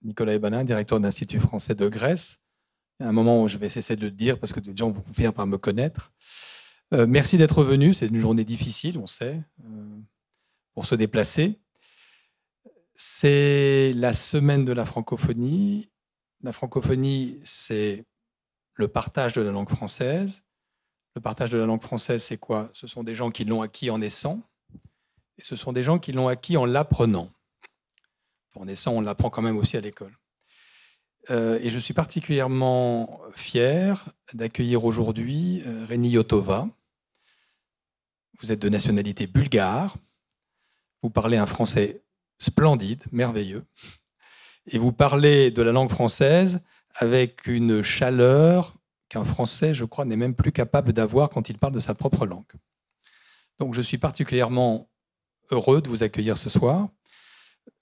Nicolas Ebalin, directeur de l'Institut français de Grèce. Il y a un moment où je vais cesser de le dire parce que des gens vont finir par me connaître. Merci d'être venu. C'est une journée difficile, on sait, pour se déplacer. C'est la semaine de la francophonie. La francophonie, c'est le partage de la langue française. Le partage de la langue française, c'est quoi? Ce sont des gens qui l'ont acquis en naissant, et ce sont des gens qui l'ont acquis en l'apprenant. En naissant, on l'apprend quand même aussi à l'école. Et je suis particulièrement fier d'accueillir aujourd'hui Reni Yotova. Vous êtes de nationalité bulgare, vous parlez un français splendide, merveilleux, et vous parlez de la langue française avec une chaleur qu'un Français, je crois, n'est même plus capable d'avoir quand il parle de sa propre langue. Donc je suis particulièrement heureux de vous accueillir ce soir.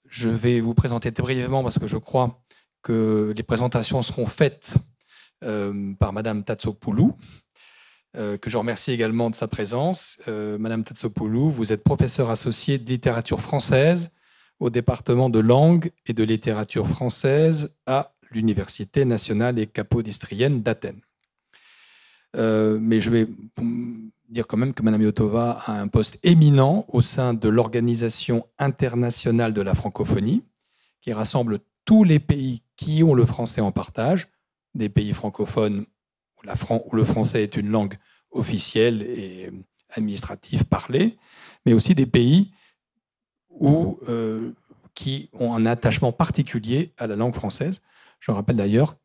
Je vais vous présenter très brièvement parce que je crois que les présentations seront faites par Madame Tatsopoulou, que je remercie également de sa présence. Madame Tatsopoulou, vous êtes professeure associée de littérature française au département de langue et de littérature française à l'Université nationale et capodistrienne d'Athènes. Mais je vais dire quand même que Madame Yotova a un poste éminent au sein de l'Organisation internationale de la francophonie, qui rassemble tous les pays qui ont le français en partage, des pays francophones où le français est une langue officielle et administrative parlée, mais aussi des pays qui ont un attachement particulier à la langue française. Je rappelle d'ailleurs,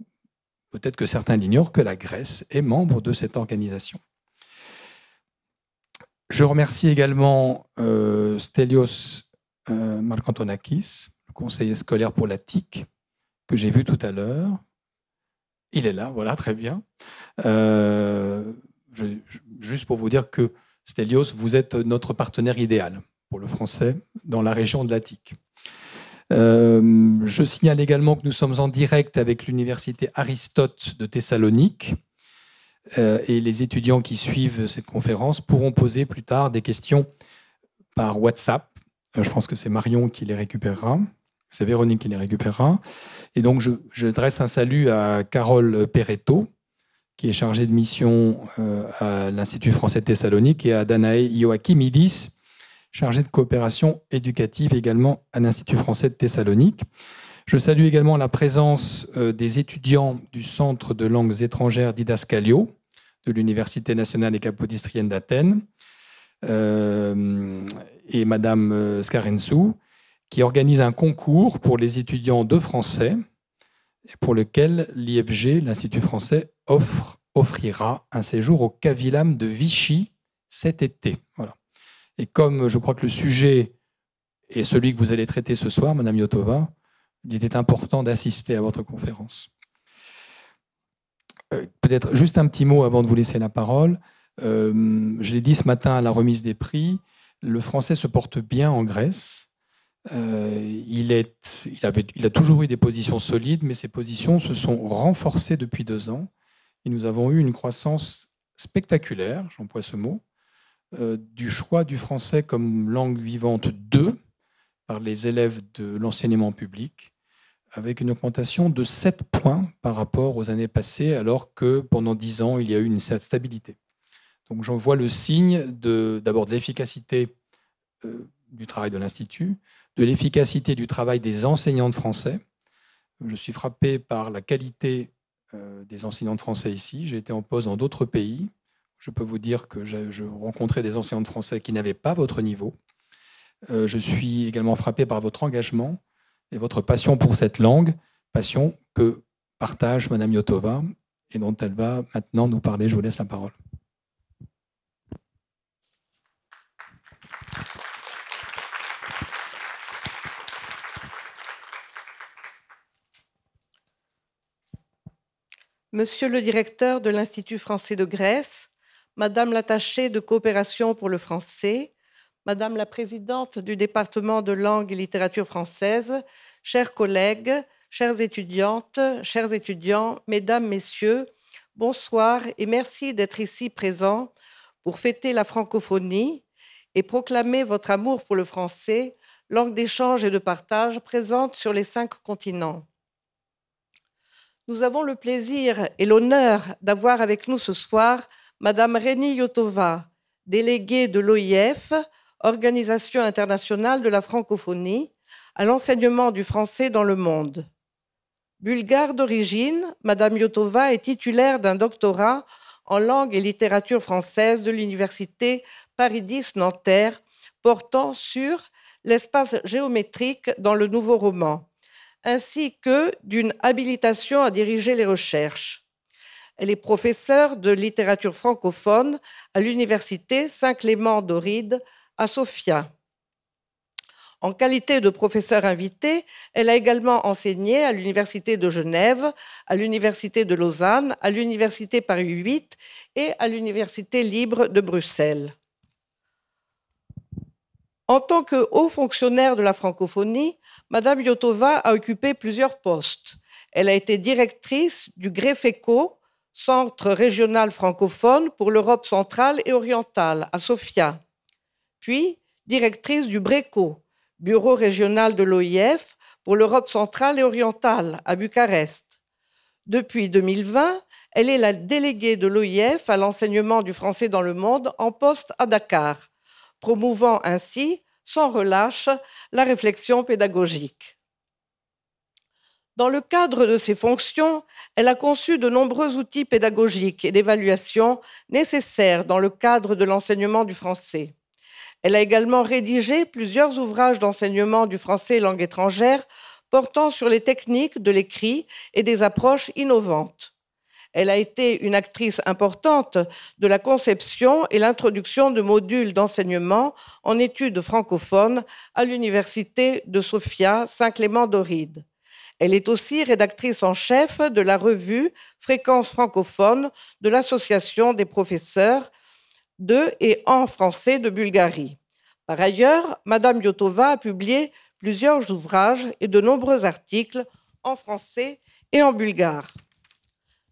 peut-être que certains l'ignorent, que la Grèce est membre de cette organisation. Je remercie également Stelios Markantonakis, le conseiller scolaire pour la TIC, que j'ai vu tout à l'heure. Il est là, voilà, très bien. Juste pour vous dire que, Stelios, vous êtes notre partenaire idéal pour le français dans la région de la TIC. Je signale également que nous sommes en direct avec l'Université Aristote de Thessalonique et les étudiants qui suivent cette conférence pourront poser plus tard des questions par WhatsApp. Je pense que c'est Marion qui les récupérera, c'est Véronique qui les récupérera. Et donc, je dresse un salut à Carole Perretto, qui est chargée de mission à l'Institut français de Thessalonique, et à Danae Ioachimidis, chargée de coopération éducative également à l'Institut français de Thessalonique. Je salue également la présence des étudiants du Centre de langues étrangères Didascalio de l'Université nationale et capodistrienne d'Athènes et Madame Scarensou, qui organise un concours pour les étudiants de français pour lequel l'IFG, l'Institut français, offrira un séjour au Cavillam de Vichy cet été. Voilà. Et comme je crois que le sujet est celui que vous allez traiter ce soir, Madame Yotova, il était important d'assister à votre conférence. Peut-être juste un petit mot avant de vous laisser la parole. Je l'ai dit ce matin à la remise des prix, le français se porte bien en Grèce. Il a toujours eu des positions solides, mais ces positions se sont renforcées depuis 2 ans. Et nous avons eu une croissance spectaculaire, j'emploie ce mot, du choix du français comme langue vivante 2 par les élèves de l'enseignement public, avec une augmentation de 7 points par rapport aux années passées, alors que pendant 10 ans, il y a eu une certaine stabilité. Donc j'en vois le signe d'abord de l'efficacité du travail de l'Institut, de l'efficacité du travail des enseignants de français. Je suis frappé par la qualité des enseignants de français ici. J'ai été en poste dans d'autres pays. Je peux vous dire que je rencontrais des enseignants de français qui n'avaient pas votre niveau. Je suis également frappé par votre engagement et votre passion pour cette langue, passion que partage Madame Yotova et dont elle va maintenant nous parler. Je vous laisse la parole. Monsieur le directeur de l'Institut français de Grèce, Madame l'attachée de coopération pour le français, Madame la présidente du département de langue et littérature française, chers collègues, chères étudiantes, chers étudiants, Mesdames, Messieurs, bonsoir et merci d'être ici présents pour fêter la francophonie et proclamer votre amour pour le français, langue d'échange et de partage présente sur les 5 continents. Nous avons le plaisir et l'honneur d'avoir avec nous ce soir Madame Rénie Yotova, déléguée de l'OIF, Organisation internationale de la francophonie, à l'enseignement du français dans le monde. Bulgare d'origine, Madame Yotova est titulaire d'un doctorat en langue et littérature française de l'Université Paris X Nanterre, portant sur l'espace géométrique dans le nouveau roman, ainsi que d'une habilitation à diriger les recherches. Elle est professeure de littérature francophone à l'Université Saint-Clément d'Ohrid à Sofia. En qualité de professeure invitée, elle a également enseigné à l'Université de Genève, à l'Université de Lausanne, à l'Université Paris 8 et à l'Université libre de Bruxelles. En tant que haut fonctionnaire de la francophonie, Madame Yotova a occupé plusieurs postes. Elle a été directrice du GREFECO, Centre régional francophone pour l'Europe centrale et orientale, à Sofia, puis directrice du BRECO, Bureau régional de l'OIF pour l'Europe centrale et orientale, à Bucarest. Depuis 2020, elle est la déléguée de l'OIF à l'enseignement du français dans le monde en poste à Dakar, promouvant ainsi, sans relâche, la réflexion pédagogique. Dans le cadre de ses fonctions, elle a conçu de nombreux outils pédagogiques et d'évaluation nécessaires dans le cadre de l'enseignement du français. Elle a également rédigé plusieurs ouvrages d'enseignement du français et langue étrangère portant sur les techniques de l'écrit et des approches innovantes. Elle a été une actrice importante de la conception et l'introduction de modules d'enseignement en études francophones à l'Université de Sofia, Saint-Clément d'Ohrid. Elle est aussi rédactrice en chef de la revue Fréquence francophone de l'Association des professeurs de et en français de Bulgarie. Par ailleurs, Madame Yotova a publié plusieurs ouvrages et de nombreux articles en français et en bulgare.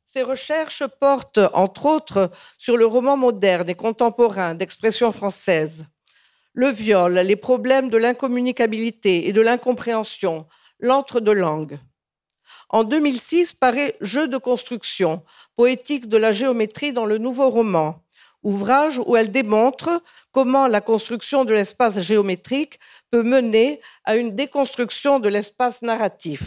Ses recherches portent, entre autres, sur le roman moderne et contemporain d'expression française, le viol, les problèmes de l'incommunicabilité et de l'incompréhension, l'entre-deux langues. En 2006 paraît Jeux de construction, poétique de la géométrie dans le nouveau roman, ouvrage où elle démontre comment la construction de l'espace géométrique peut mener à une déconstruction de l'espace narratif.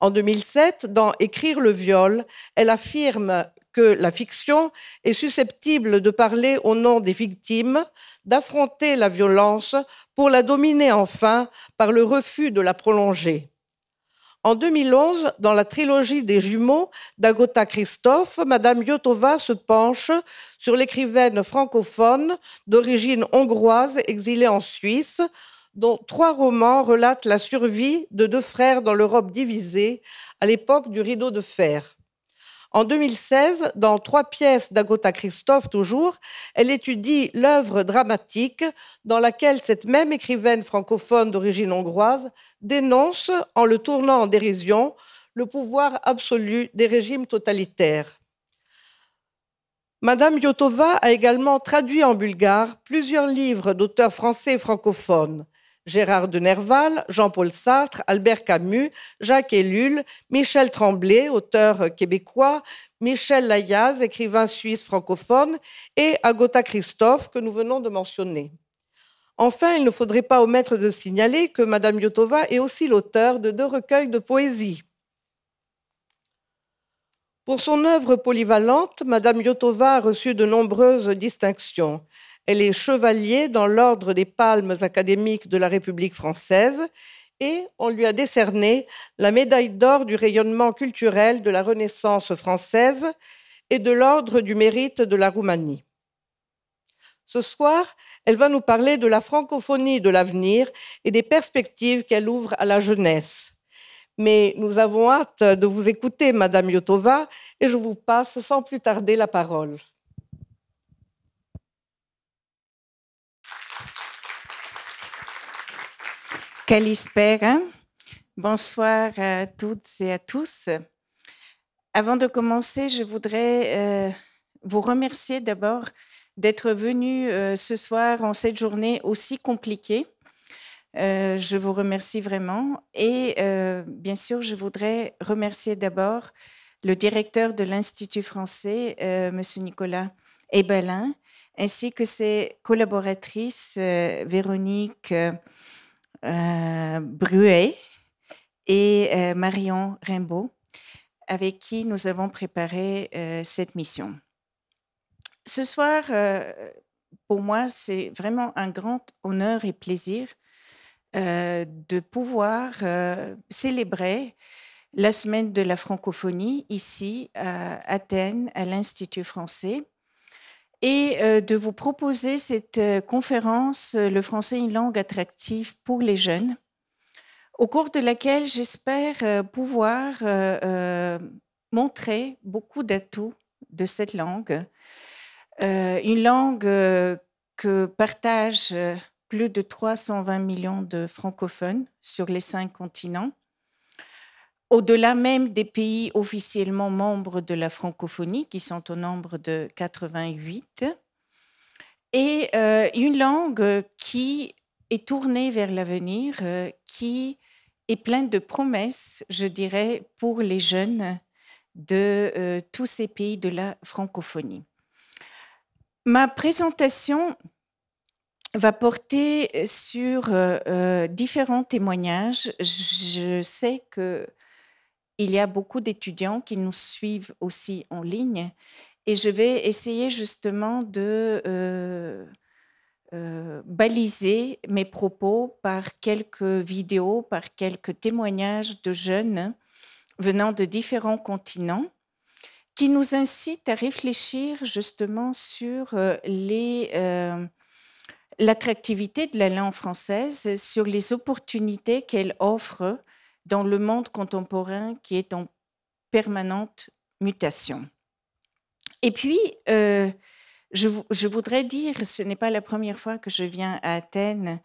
En 2007, dans Écrire le viol, elle affirme que la fiction est susceptible de parler au nom des victimes, d'affronter la violence pour la dominer enfin par le refus de la prolonger. En 2011, dans la trilogie des jumeaux d'Agota Christophe, Madame Yotova se penche sur l'écrivaine francophone d'origine hongroise exilée en Suisse, dont 3 romans relatent la survie de 2 frères dans l'Europe divisée à l'époque du rideau de fer. En 2016, dans 3 pièces d'Agota Christophe toujours, elle étudie l'œuvre dramatique dans laquelle cette même écrivaine francophone d'origine hongroise dénonce, en le tournant en dérision, le pouvoir absolu des régimes totalitaires. Madame Yotova a également traduit en bulgare plusieurs livres d'auteurs français et francophones. Gérard de Nerval, Jean-Paul Sartre, Albert Camus, Jacques Ellul, Michel Tremblay, auteur québécois, Michel Laiaz, écrivain suisse francophone, et Agota Christophe, que nous venons de mentionner. Enfin, il ne faudrait pas omettre de signaler que Madame Yotova est aussi l'auteur de 2 recueils de poésie. Pour son œuvre polyvalente, Madame Yotova a reçu de nombreuses distinctions. Elle est chevalier dans l'ordre des Palmes académiques de la République française et on lui a décerné la médaille d'or du rayonnement culturel de la Renaissance française et de l'ordre du mérite de la Roumanie. Ce soir, elle va nous parler de la francophonie de l'avenir et des perspectives qu'elle ouvre à la jeunesse. Mais nous avons hâte de vous écouter, Madame Yotova, et je vous passe sans plus tarder la parole. Kalispera. Bonsoir à toutes et à tous. Avant de commencer, je voudrais vous remercier d'abord d'être venus ce soir en cette journée aussi compliquée. Je vous remercie vraiment. Et bien sûr, je voudrais remercier d'abord le directeur de l'Institut français, M. Nicolas Ebelin, ainsi que ses collaboratrices Véronique Bruet et Marion Rimbaud, avec qui nous avons préparé cette mission. Ce soir, pour moi, c'est vraiment un grand honneur et plaisir de pouvoir célébrer la semaine de la francophonie ici à Athènes, à l'Institut français, et de vous proposer cette conférence Le français, une langue attractive pour les jeunes, au cours de laquelle j'espère pouvoir montrer beaucoup d'atouts de cette langue, une langue que partagent plus de 320 millions de francophones sur les 5 continents, au-delà même des pays officiellement membres de la francophonie, qui sont au nombre de 88, et une langue qui est tournée vers l'avenir, qui est pleine de promesses, je dirais, pour les jeunes de tous ces pays de la francophonie. Ma présentation va porter sur différents témoignages. Je sais qu'il y a beaucoup d'étudiants qui nous suivent aussi en ligne et je vais essayer justement de baliser mes propos par quelques vidéos, par quelques témoignages de jeunes venant de différents continents qui nous incitent à réfléchir justement sur l'attractivité de la langue française, sur les opportunités qu'elle offre dans le monde contemporain qui est en permanente mutation. Et puis, je voudrais dire, ce n'est pas la première fois que je viens à Athènes,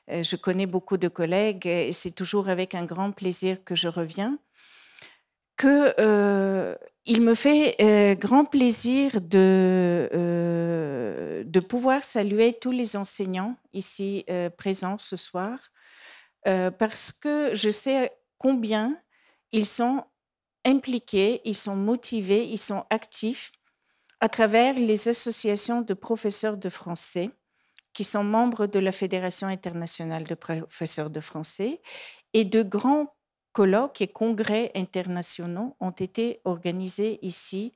je connais beaucoup de collègues et c'est toujours avec un grand plaisir que je reviens, qu'il me fait grand plaisir de pouvoir saluer tous les enseignants ici présents ce soir, parce que je sais combien ils sont impliqués, ils sont motivés, ils sont actifs à travers les associations de professeurs de français qui sont membres de la Fédération internationale de professeurs de français, et de grands colloques et congrès internationaux ont été organisés ici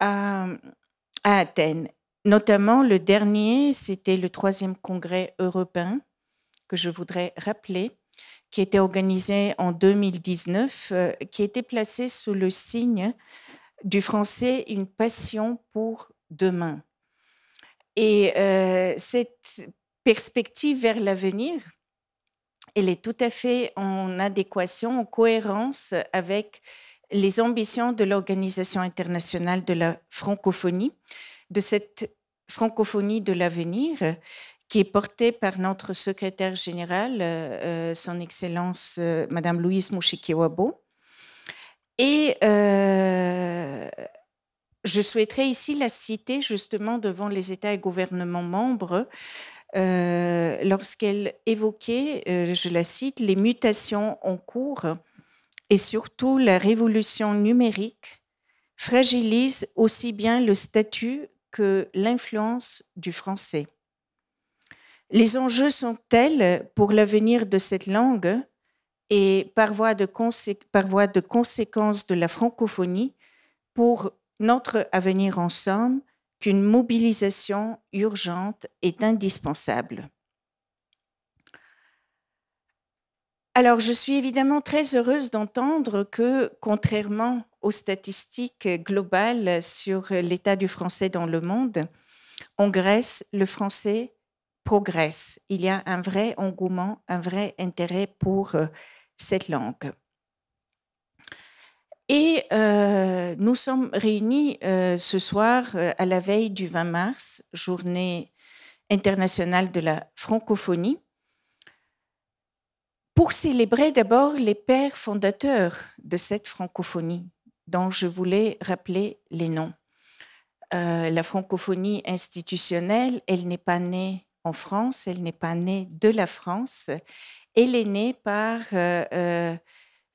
à Athènes. Notamment, le dernier, c'était le 3e congrès européen, que je voudrais rappeler, qui était organisé en 2019, qui était placé sous le signe du français, une passion pour demain. Et cette perspective vers l'avenir, elle est tout à fait en adéquation, en cohérence avec les ambitions de l'Organisation internationale de la francophonie, de cette francophonie de l'avenir, qui est portée par notre secrétaire général, son Excellence Madame Louise Mushikiwabo. Et je souhaiterais ici la citer justement devant les États et gouvernements membres lorsqu'elle évoquait, je la cite, les mutations en cours et surtout la révolution numérique fragilise aussi bien le statut que l'influence du français. Les enjeux sont tels pour l'avenir de cette langue et par voie de conséquence de la francophonie pour notre avenir ensemble qu'une mobilisation urgente est indispensable. Alors, je suis évidemment très heureuse d'entendre que, contrairement aux statistiques globales sur l'état du français dans le monde, en Grèce, le français progresse. Il y a un vrai engouement, un vrai intérêt pour cette langue. Et nous sommes réunis ce soir à la veille du 20 mars, journée internationale de la francophonie, pour célébrer d'abord les pères fondateurs de cette francophonie, dont je voulais rappeler les noms. La francophonie institutionnelle, elle n'est pas née en France, elle n'est pas née de la France, elle est née par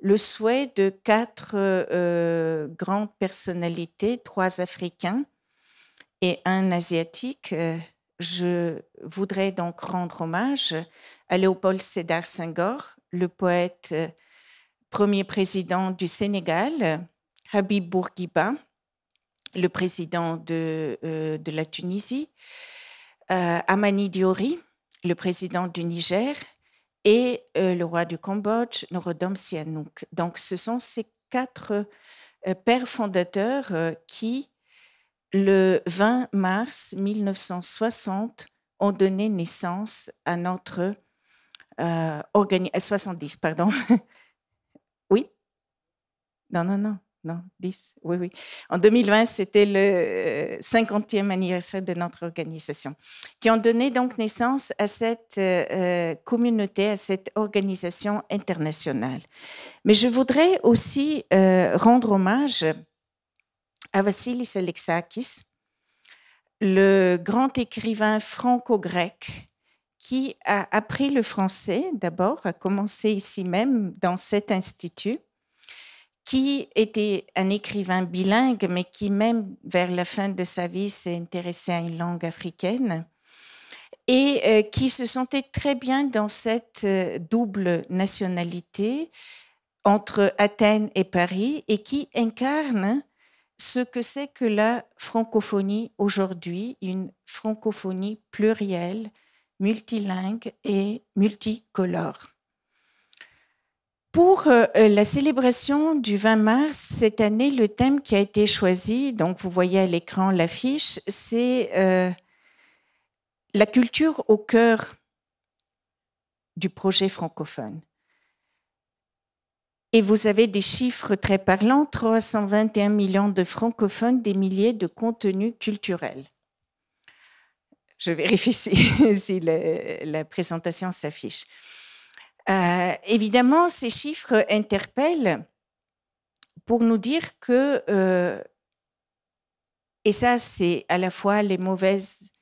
le souhait de 4 grandes personnalités, 3 Africains et un Asiatique. Je voudrais donc rendre hommage à Léopold Sédar Senghor, le poète premier président du Sénégal, Habib Bourguiba, le président de la Tunisie, Amani Diori, le président du Niger, et le roi du Cambodge, Norodom Sihanouk. Donc, ce sont ces 4 pères fondateurs qui, le 20 mars 1960, ont donné naissance à notre 70, pardon. Oui? Non, 10. Oui. En 2020, c'était le 50e anniversaire de notre organisation, qui ont donné donc naissance à cette communauté, à cette organisation internationale. Mais je voudrais aussi rendre hommage à Vassilis Alexakis, le grand écrivain franco-grec qui a appris le français d'abord, a commencé ici même dans cet institut, qui était un écrivain bilingue, mais qui même vers la fin de sa vie s'est intéressé à une langue africaine et qui se sentait très bien dans cette double nationalité entre Athènes et Paris et qui incarne ce que c'est que la francophonie aujourd'hui, une francophonie plurielle, multilingue et multicolore. Pour la célébration du 20 mars, cette année, le thème qui a été choisi, donc vous voyez à l'écran l'affiche, c'est la culture au cœur du projet francophone. Et vous avez des chiffres très parlants, 321 millions de francophones, des milliers de contenus culturels. Je vérifie si la présentation s'affiche. Évidemment, ces chiffres interpellent pour nous dire que, et ça c'est à la fois les mauvaises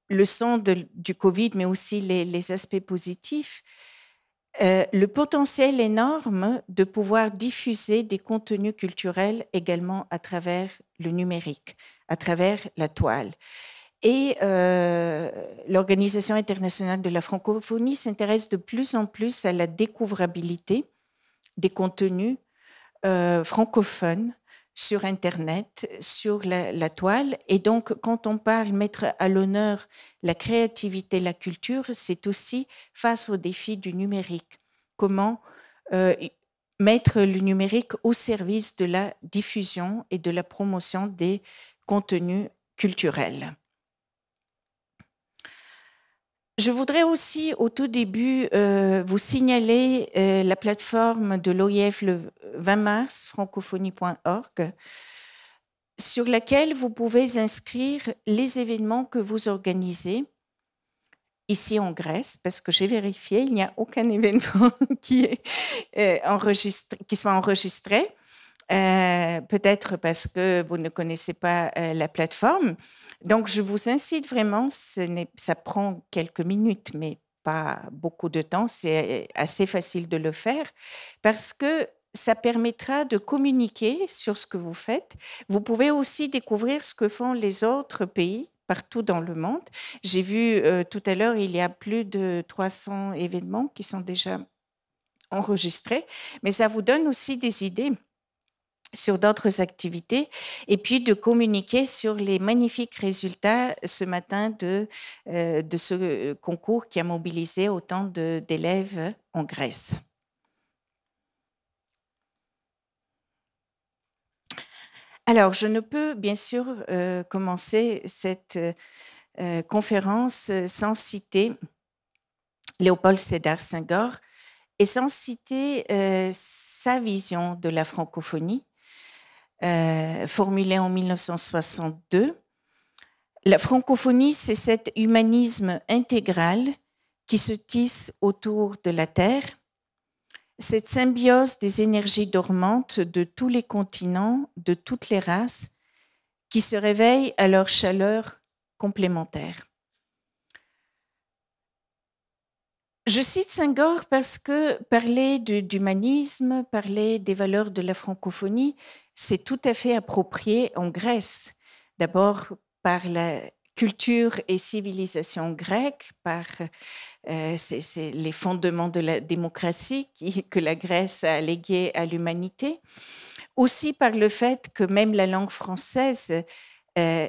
leçons du Covid, mais aussi les aspects positifs, le potentiel énorme de pouvoir diffuser des contenus culturels également à travers le numérique, à travers la toile. Et l'Organisation internationale de la francophonie s'intéresse de plus en plus à la découvrabilité des contenus francophones sur Internet, sur la toile. Et donc, quand on parle mettre à l'honneur la créativité, la culture, c'est aussi face au défi du numérique. Comment mettre le numérique au service de la diffusion et de la promotion des contenus culturels. Je voudrais aussi, au tout début, vous signaler la plateforme de l'OIF le 20 mars, francophonie.org, sur laquelle vous pouvez inscrire les événements que vous organisez ici en Grèce, parce que j'ai vérifié, il n'y a aucun événement qui soit enregistré. Peut-être parce que vous ne connaissez pas la plateforme. Donc, je vous incite vraiment, ça prend quelques minutes, mais pas beaucoup de temps, c'est assez facile de le faire, parce que ça permettra de communiquer sur ce que vous faites. Vous pouvez aussi découvrir ce que font les autres pays partout dans le monde. J'ai vu tout à l'heure, il y a plus de 300 événements qui sont déjà enregistrés, mais ça vous donne aussi des idées sur d'autres activités, et puis de communiquer sur les magnifiques résultats ce matin de ce concours qui a mobilisé autant d'élèves en Grèce. Alors, je ne peux bien sûr commencer cette conférence sans citer Léopold Sédar Senghor et sans citer sa vision de la francophonie, formulée en 1962. La francophonie, c'est cet humanisme intégral qui se tisse autour de la Terre, cette symbiose des énergies dormantes de tous les continents, de toutes les races, qui se réveillent à leur chaleur complémentaire. Je cite Senghor parce que parler d'humanisme, parler des valeurs de la francophonie, c'est tout à fait approprié en Grèce. D'abord par la culture et civilisation grecque, par c'est les fondements de la démocratie que la Grèce a légués à l'humanité. Aussi par le fait que même la langue française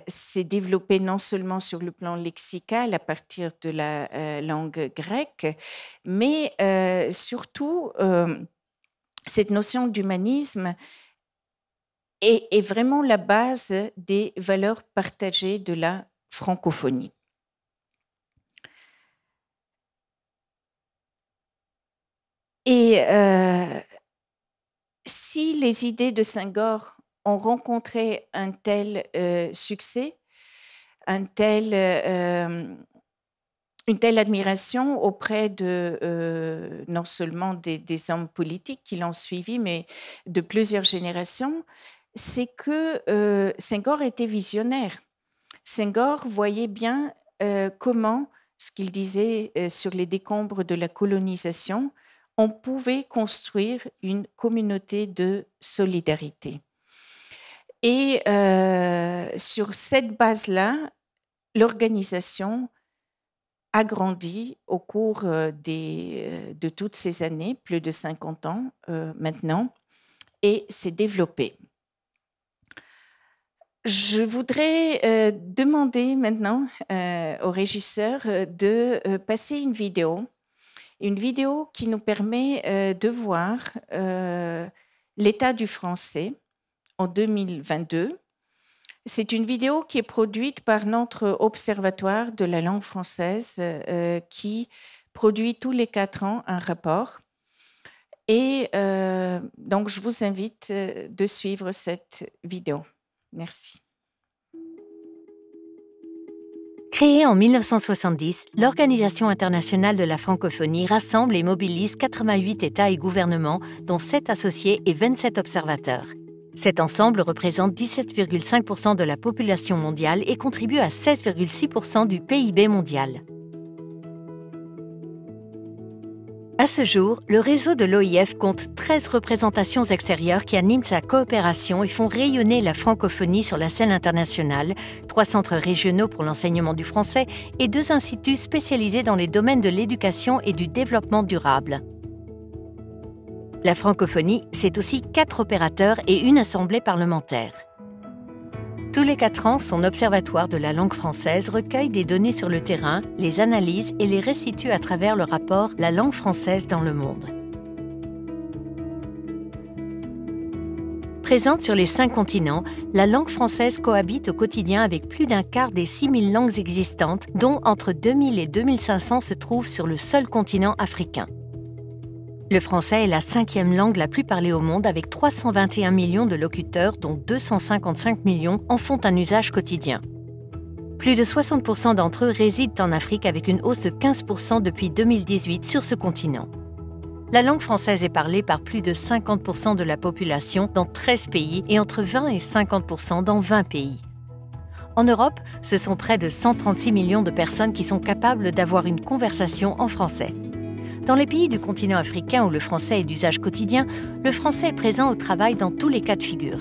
s'est développée non seulement sur le plan lexical à partir de la langue grecque, mais surtout cette notion d'humanisme est vraiment la base des valeurs partagées de la francophonie. Et si les idées de Senghor ont rencontré un tel succès, une telle admiration auprès de non seulement des hommes politiques qui l'ont suivi, mais de plusieurs générations, c'est que Senghor était visionnaire. Senghor voyait bien comment, ce qu'il disait sur les décombres de la colonisation, on pouvait construire une communauté de solidarité. Et sur cette base-là, l'organisation a grandi au cours de toutes ces années, plus de 50 ans maintenant, et s'est développée. Je voudrais demander maintenant au régisseur de passer une vidéo qui nous permet de voir l'état du français en 2022. C'est une vidéo qui est produite par notre observatoire de la langue française qui produit tous les 4 ans un rapport. Et donc, je vous invite de suivre cette vidéo. Merci. Créée en 1970, l'Organisation internationale de la francophonie rassemble et mobilise 88 États et gouvernements, dont 7 associés et 27 observateurs. Cet ensemble représente 17,5% de la population mondiale et contribue à 16,6% du PIB mondial. À ce jour, le réseau de l'OIF compte 13 représentations extérieures qui animent sa coopération et font rayonner la francophonie sur la scène internationale, 3 centres régionaux pour l'enseignement du français et 2 instituts spécialisés dans les domaines de l'éducation et du développement durable. La francophonie, c'est aussi 4 opérateurs et une assemblée parlementaire. Tous les 4 ans, son observatoire de la langue française recueille des données sur le terrain, les analyse et les restitue à travers le rapport « La langue française dans le monde ». Présente sur les 5 continents, la langue française cohabite au quotidien avec plus d'un quart des 6000 langues existantes, dont entre 2000 et 2500 se trouvent sur le seul continent africain. Le français est la 5e langue la plus parlée au monde avec 321 millions de locuteurs, dont 255 millions en font un usage quotidien. Plus de 60% d'entre eux résident en Afrique avec une hausse de 15% depuis 2018 sur ce continent. La langue française est parlée par plus de 50% de la population dans 13 pays et entre 20 et 50% dans 20 pays. En Europe, ce sont près de 136 millions de personnes qui sont capables d'avoir une conversation en français. Dans les pays du continent africain où le français est d'usage quotidien, le français est présent au travail dans tous les cas de figure.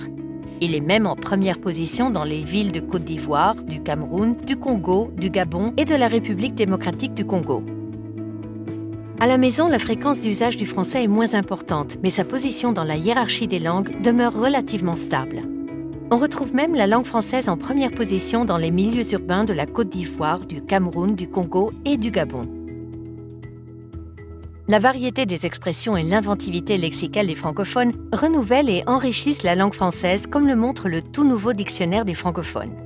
Il est même en première position dans les villes de Côte d'Ivoire, du Cameroun, du Congo, du Gabon et de la République démocratique du Congo. À la maison, la fréquence d'usage du français est moins importante, mais sa position dans la hiérarchie des langues demeure relativement stable. On retrouve même la langue française en première position dans les milieux urbains de la Côte d'Ivoire, du Cameroun, du Congo et du Gabon. La variété des expressions et l'inventivité lexicale des francophones renouvellent et enrichissent la langue française, comme le montre le tout nouveau dictionnaire des francophones.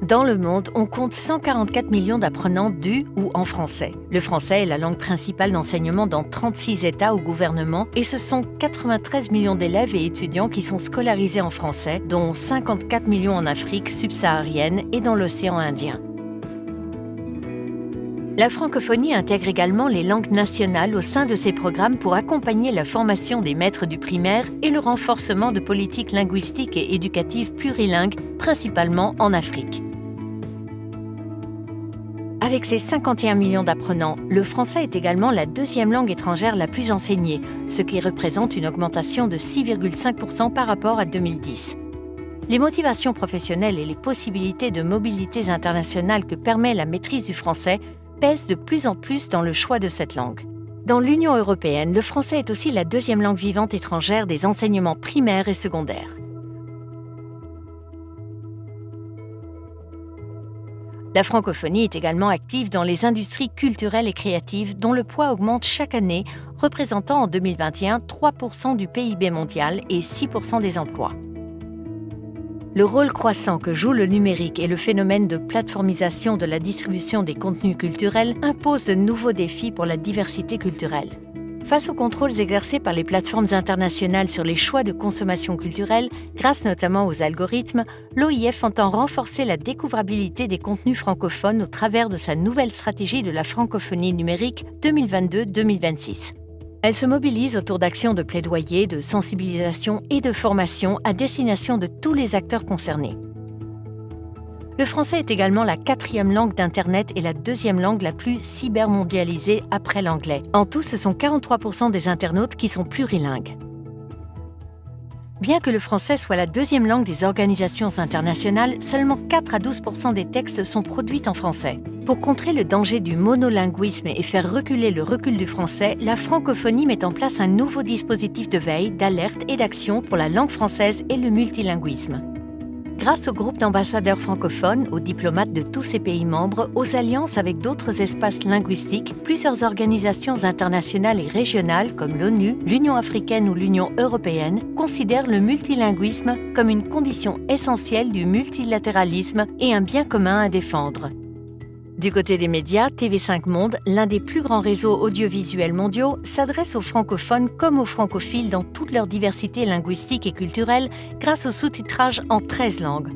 Dans le monde, on compte 144 millions d'apprenants du ou en français. Le français est la langue principale d'enseignement dans 36 États ou gouvernements et ce sont 93 millions d'élèves et étudiants qui sont scolarisés en français, dont 54 millions en Afrique subsaharienne et dans l'océan Indien. La francophonie intègre également les langues nationales au sein de ses programmes pour accompagner la formation des maîtres du primaire et le renforcement de politiques linguistiques et éducatives plurilingues, principalement en Afrique. Avec ses 51 millions d'apprenants, le français est également la deuxième langue étrangère la plus enseignée, ce qui représente une augmentation de 6,5% par rapport à 2010. Les motivations professionnelles et les possibilités de mobilité internationale que permet la maîtrise du français pèsent de plus en plus dans le choix de cette langue. Dans l'Union européenne, le français est aussi la deuxième langue vivante étrangère des enseignements primaires et secondaires. La francophonie est également active dans les industries culturelles et créatives dont le poids augmente chaque année, représentant en 2021 3% du PIB mondial et 6% des emplois. Le rôle croissant que joue le numérique et le phénomène de plateformisation de la distribution des contenus culturels imposent de nouveaux défis pour la diversité culturelle. Face aux contrôles exercés par les plateformes internationales sur les choix de consommation culturelle, grâce notamment aux algorithmes, l'OIF entend renforcer la découvrabilité des contenus francophones au travers de sa nouvelle stratégie de la francophonie numérique 2022-2026. Elle se mobilise autour d'actions de plaidoyer, de sensibilisation et de formation à destination de tous les acteurs concernés. Le français est également la 4e langue d'Internet et la 2e langue la plus cybermondialisée après l'anglais. En tout, ce sont 43% des internautes qui sont plurilingues. Bien que le français soit la 2e langue des organisations internationales, seulement 4 à 12% des textes sont produits en français. Pour contrer le danger du monolinguisme et faire reculer le recul du français, la francophonie met en place un nouveau dispositif de veille, d'alerte et d'action pour la langue française et le multilinguisme. Grâce au groupe d'ambassadeurs francophones, aux diplomates de tous ces pays membres, aux alliances avec d'autres espaces linguistiques, plusieurs organisations internationales et régionales comme l'ONU, l'Union africaine ou l'Union européenne considèrent le multilinguisme comme une condition essentielle du multilatéralisme et un bien commun à défendre. Du côté des médias, TV5 Monde, l'un des plus grands réseaux audiovisuels mondiaux, s'adresse aux francophones comme aux francophiles dans toute leur diversité linguistique et culturelle grâce au sous-titrage en 13 langues.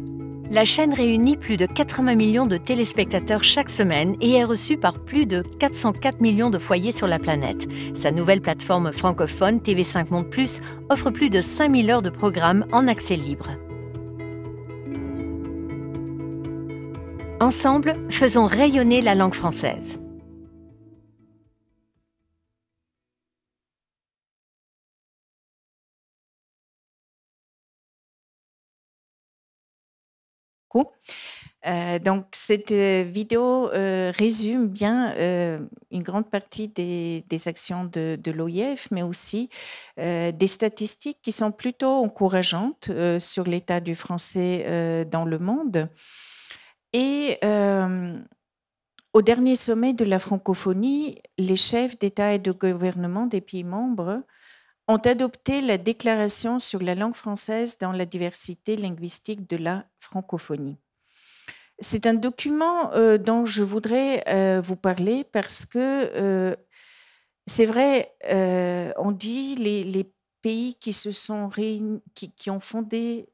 La chaîne réunit plus de 80 millions de téléspectateurs chaque semaine et est reçue par plus de 404 millions de foyers sur la planète. Sa nouvelle plateforme francophone, TV5 Monde Plus, offre plus de 5000 heures de programmes en accès libre. Ensemble, faisons rayonner la langue française. Donc, cette vidéo résume bien une grande partie des actions de l'OIF, mais aussi des statistiques qui sont plutôt encourageantes sur l'état du français dans le monde. Et au dernier sommet de la francophonie, les chefs d'État et de gouvernement des pays membres ont adopté la déclaration sur la langue française dans la diversité linguistique de la francophonie. C'est un document dont je voudrais vous parler parce que c'est vrai, on dit les pays qui se sont réunis, qui ont fondé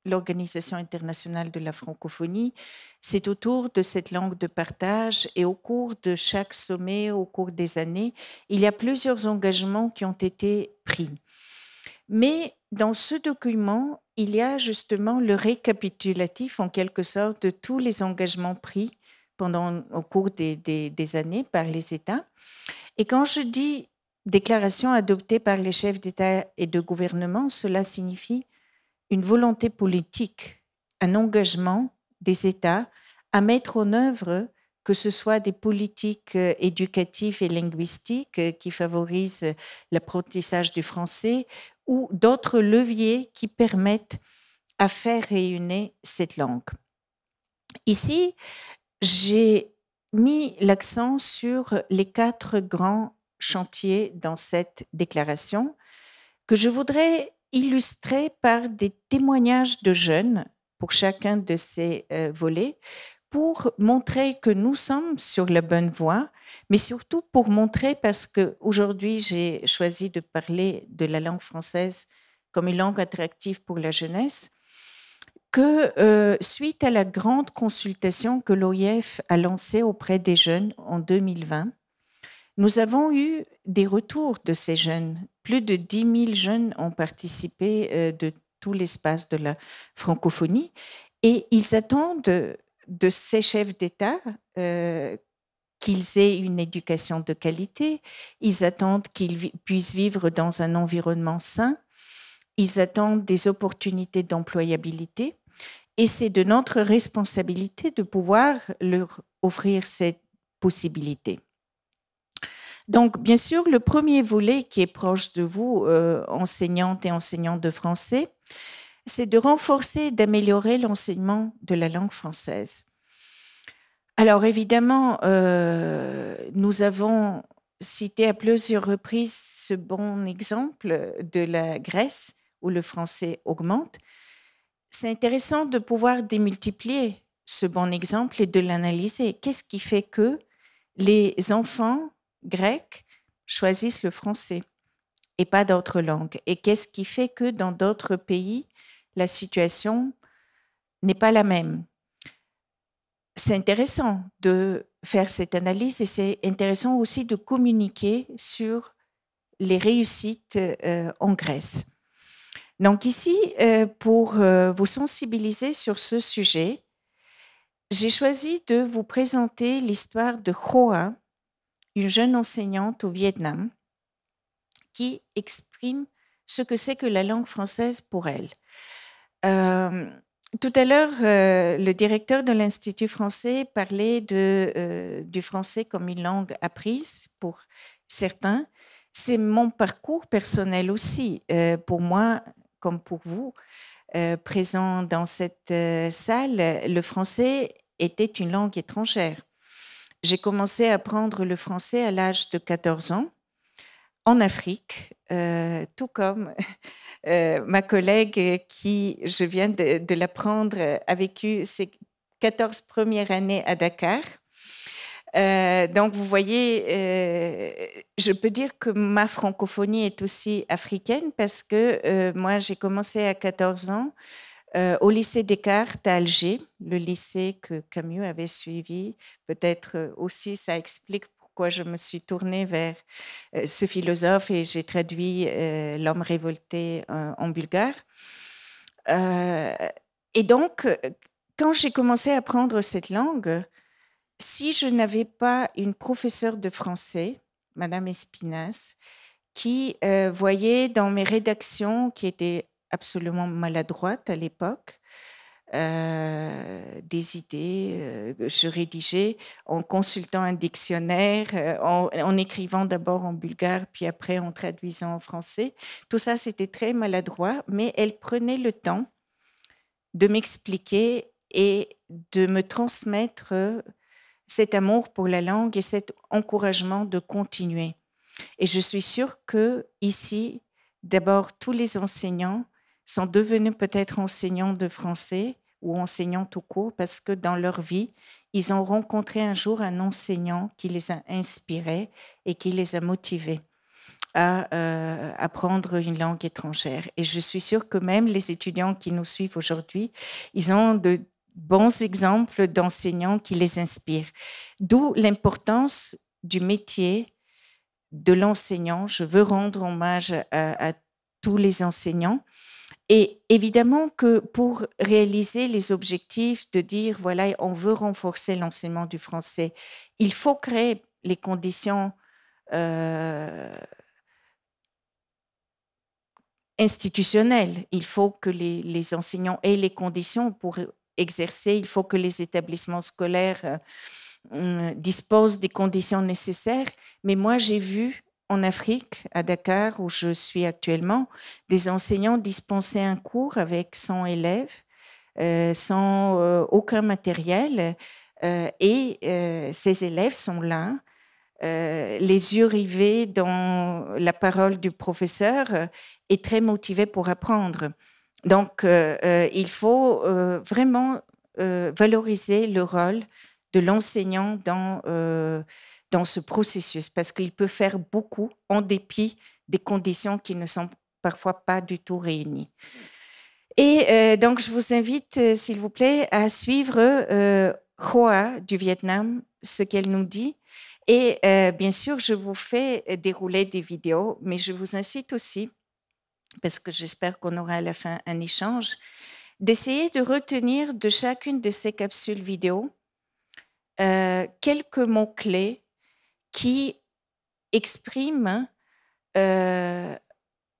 l'Organisation internationale de la francophonie, c'est autour de cette langue de partage et au cours de chaque sommet, au cours des années, il y a plusieurs engagements qui ont été pris. Mais dans ce document, il y a justement le récapitulatif en quelque sorte de tous les engagements pris au cours des années par les États. Et quand je dis déclaration adoptée par les chefs d'État et de gouvernement, cela signifie une volonté politique, un engagement des États à mettre en œuvre, que ce soit des politiques éducatives et linguistiques qui favorisent l'apprentissage du français ou d'autres leviers qui permettent à faire rayonner cette langue. Ici, j'ai mis l'accent sur les 4 grands chantiers dans cette déclaration que je voudrais illustrer par des témoignages de jeunes pour chacun de ces volets, pour montrer que nous sommes sur la bonne voie, mais surtout pour montrer, parce qu'aujourd'hui j'ai choisi de parler de la langue française comme une langue attractive pour la jeunesse, que suite à la grande consultation que l'OIF a lancée auprès des jeunes en 2020, nous avons eu des retours de ces jeunes. Plus de 10 000 jeunes ont participé de tout l'espace de la francophonie et ils attendent de ces chefs d'État qu'ils aient une éducation de qualité, ils attendent qu'ils puissent vivre dans un environnement sain, ils attendent des opportunités d'employabilité et c'est de notre responsabilité de pouvoir leur offrir cette possibilité. Donc, bien sûr, le premier volet qui est proche de vous, enseignantes et enseignants de français, c'est de renforcer et d'améliorer l'enseignement de la langue française. Alors, évidemment, nous avons cité à plusieurs reprises ce bon exemple de la Grèce, où le français augmente. C'est intéressant de pouvoir démultiplier ce bon exemple et de l'analyser. Qu'est-ce qui fait que les enfants grecs choisissent le français et pas d'autres langues? Et qu'est-ce qui fait que dans d'autres pays, la situation n'est pas la même? C'est intéressant de faire cette analyse et c'est intéressant aussi de communiquer sur les réussites en Grèce. Donc ici, pour vous sensibiliser sur ce sujet, j'ai choisi de vous présenter l'histoire de Hoa, une jeune enseignante au Vietnam, qui exprime ce que c'est que la langue française pour elle. Tout à l'heure, le directeur de l'Institut français parlait du français comme une langue apprise pour certains. C'est mon parcours personnel aussi. Pour moi, comme pour vous, présents dans cette salle, le français était une langue étrangère. J'ai commencé à apprendre le français à l'âge de 14 ans en Afrique, tout comme ma collègue qui, je viens de l'apprendre, a vécu ses 14 premières années à Dakar. Donc, vous voyez, je peux dire que ma francophonie est aussi africaine parce que moi, j'ai commencé à 14 ans au lycée Descartes à Alger, le lycée que Camus avait suivi. Peut-être aussi, ça explique pourquoi je me suis tournée vers ce philosophe et j'ai traduit L'homme révolté en bulgare. Et donc, quand j'ai commencé à apprendre cette langue, si je n'avais pas une professeure de français, Madame Espinas, qui voyait dans mes rédactions, qui étaient absolument maladroites à l'époque, des idées, je rédigeais en consultant un dictionnaire, en écrivant d'abord en bulgare, puis après en traduisant en français. Tout ça, c'était très maladroit, mais elle prenait le temps de m'expliquer et de me transmettre cet amour pour la langue et cet encouragement de continuer. Et je suis sûre que ici, d'abord, tous les enseignants sont devenus peut-être enseignants de français ou enseignants tout court parce que dans leur vie, ils ont rencontré un jour un enseignant qui les a inspirés et qui les a motivés à apprendre une langue étrangère. Et je suis sûre que même les étudiants qui nous suivent aujourd'hui, ils ont de bons exemples d'enseignants qui les inspirent. D'où l'importance du métier de l'enseignant. Je veux rendre hommage à tous les enseignants. Et évidemment que pour réaliser les objectifs de dire, voilà, on veut renforcer l'enseignement du français, il faut créer les conditions institutionnelles. Il faut que les enseignants aient les conditions pour exercer. Il faut que les établissements scolaires disposent des conditions nécessaires. Mais moi, j'ai vu en Afrique, à Dakar, où je suis actuellement, des enseignants dispenser un cours avec 100 élèves, sans aucun matériel. Et ces élèves sont là, les yeux rivés dans la parole du professeur et très motivés pour apprendre. Donc, il faut vraiment valoriser le rôle de l'enseignant dans ce processus, parce qu'il peut faire beaucoup en dépit des conditions qui ne sont parfois pas du tout réunies. Et donc, je vous invite, s'il vous plaît, à suivre Hoa du Vietnam, ce qu'elle nous dit. Et bien sûr, je vous fais dérouler des vidéos, mais je vous incite aussi, parce que j'espère qu'on aura à la fin un échange, d'essayer de retenir de chacune de ces capsules vidéo quelques mots-clés qui expriment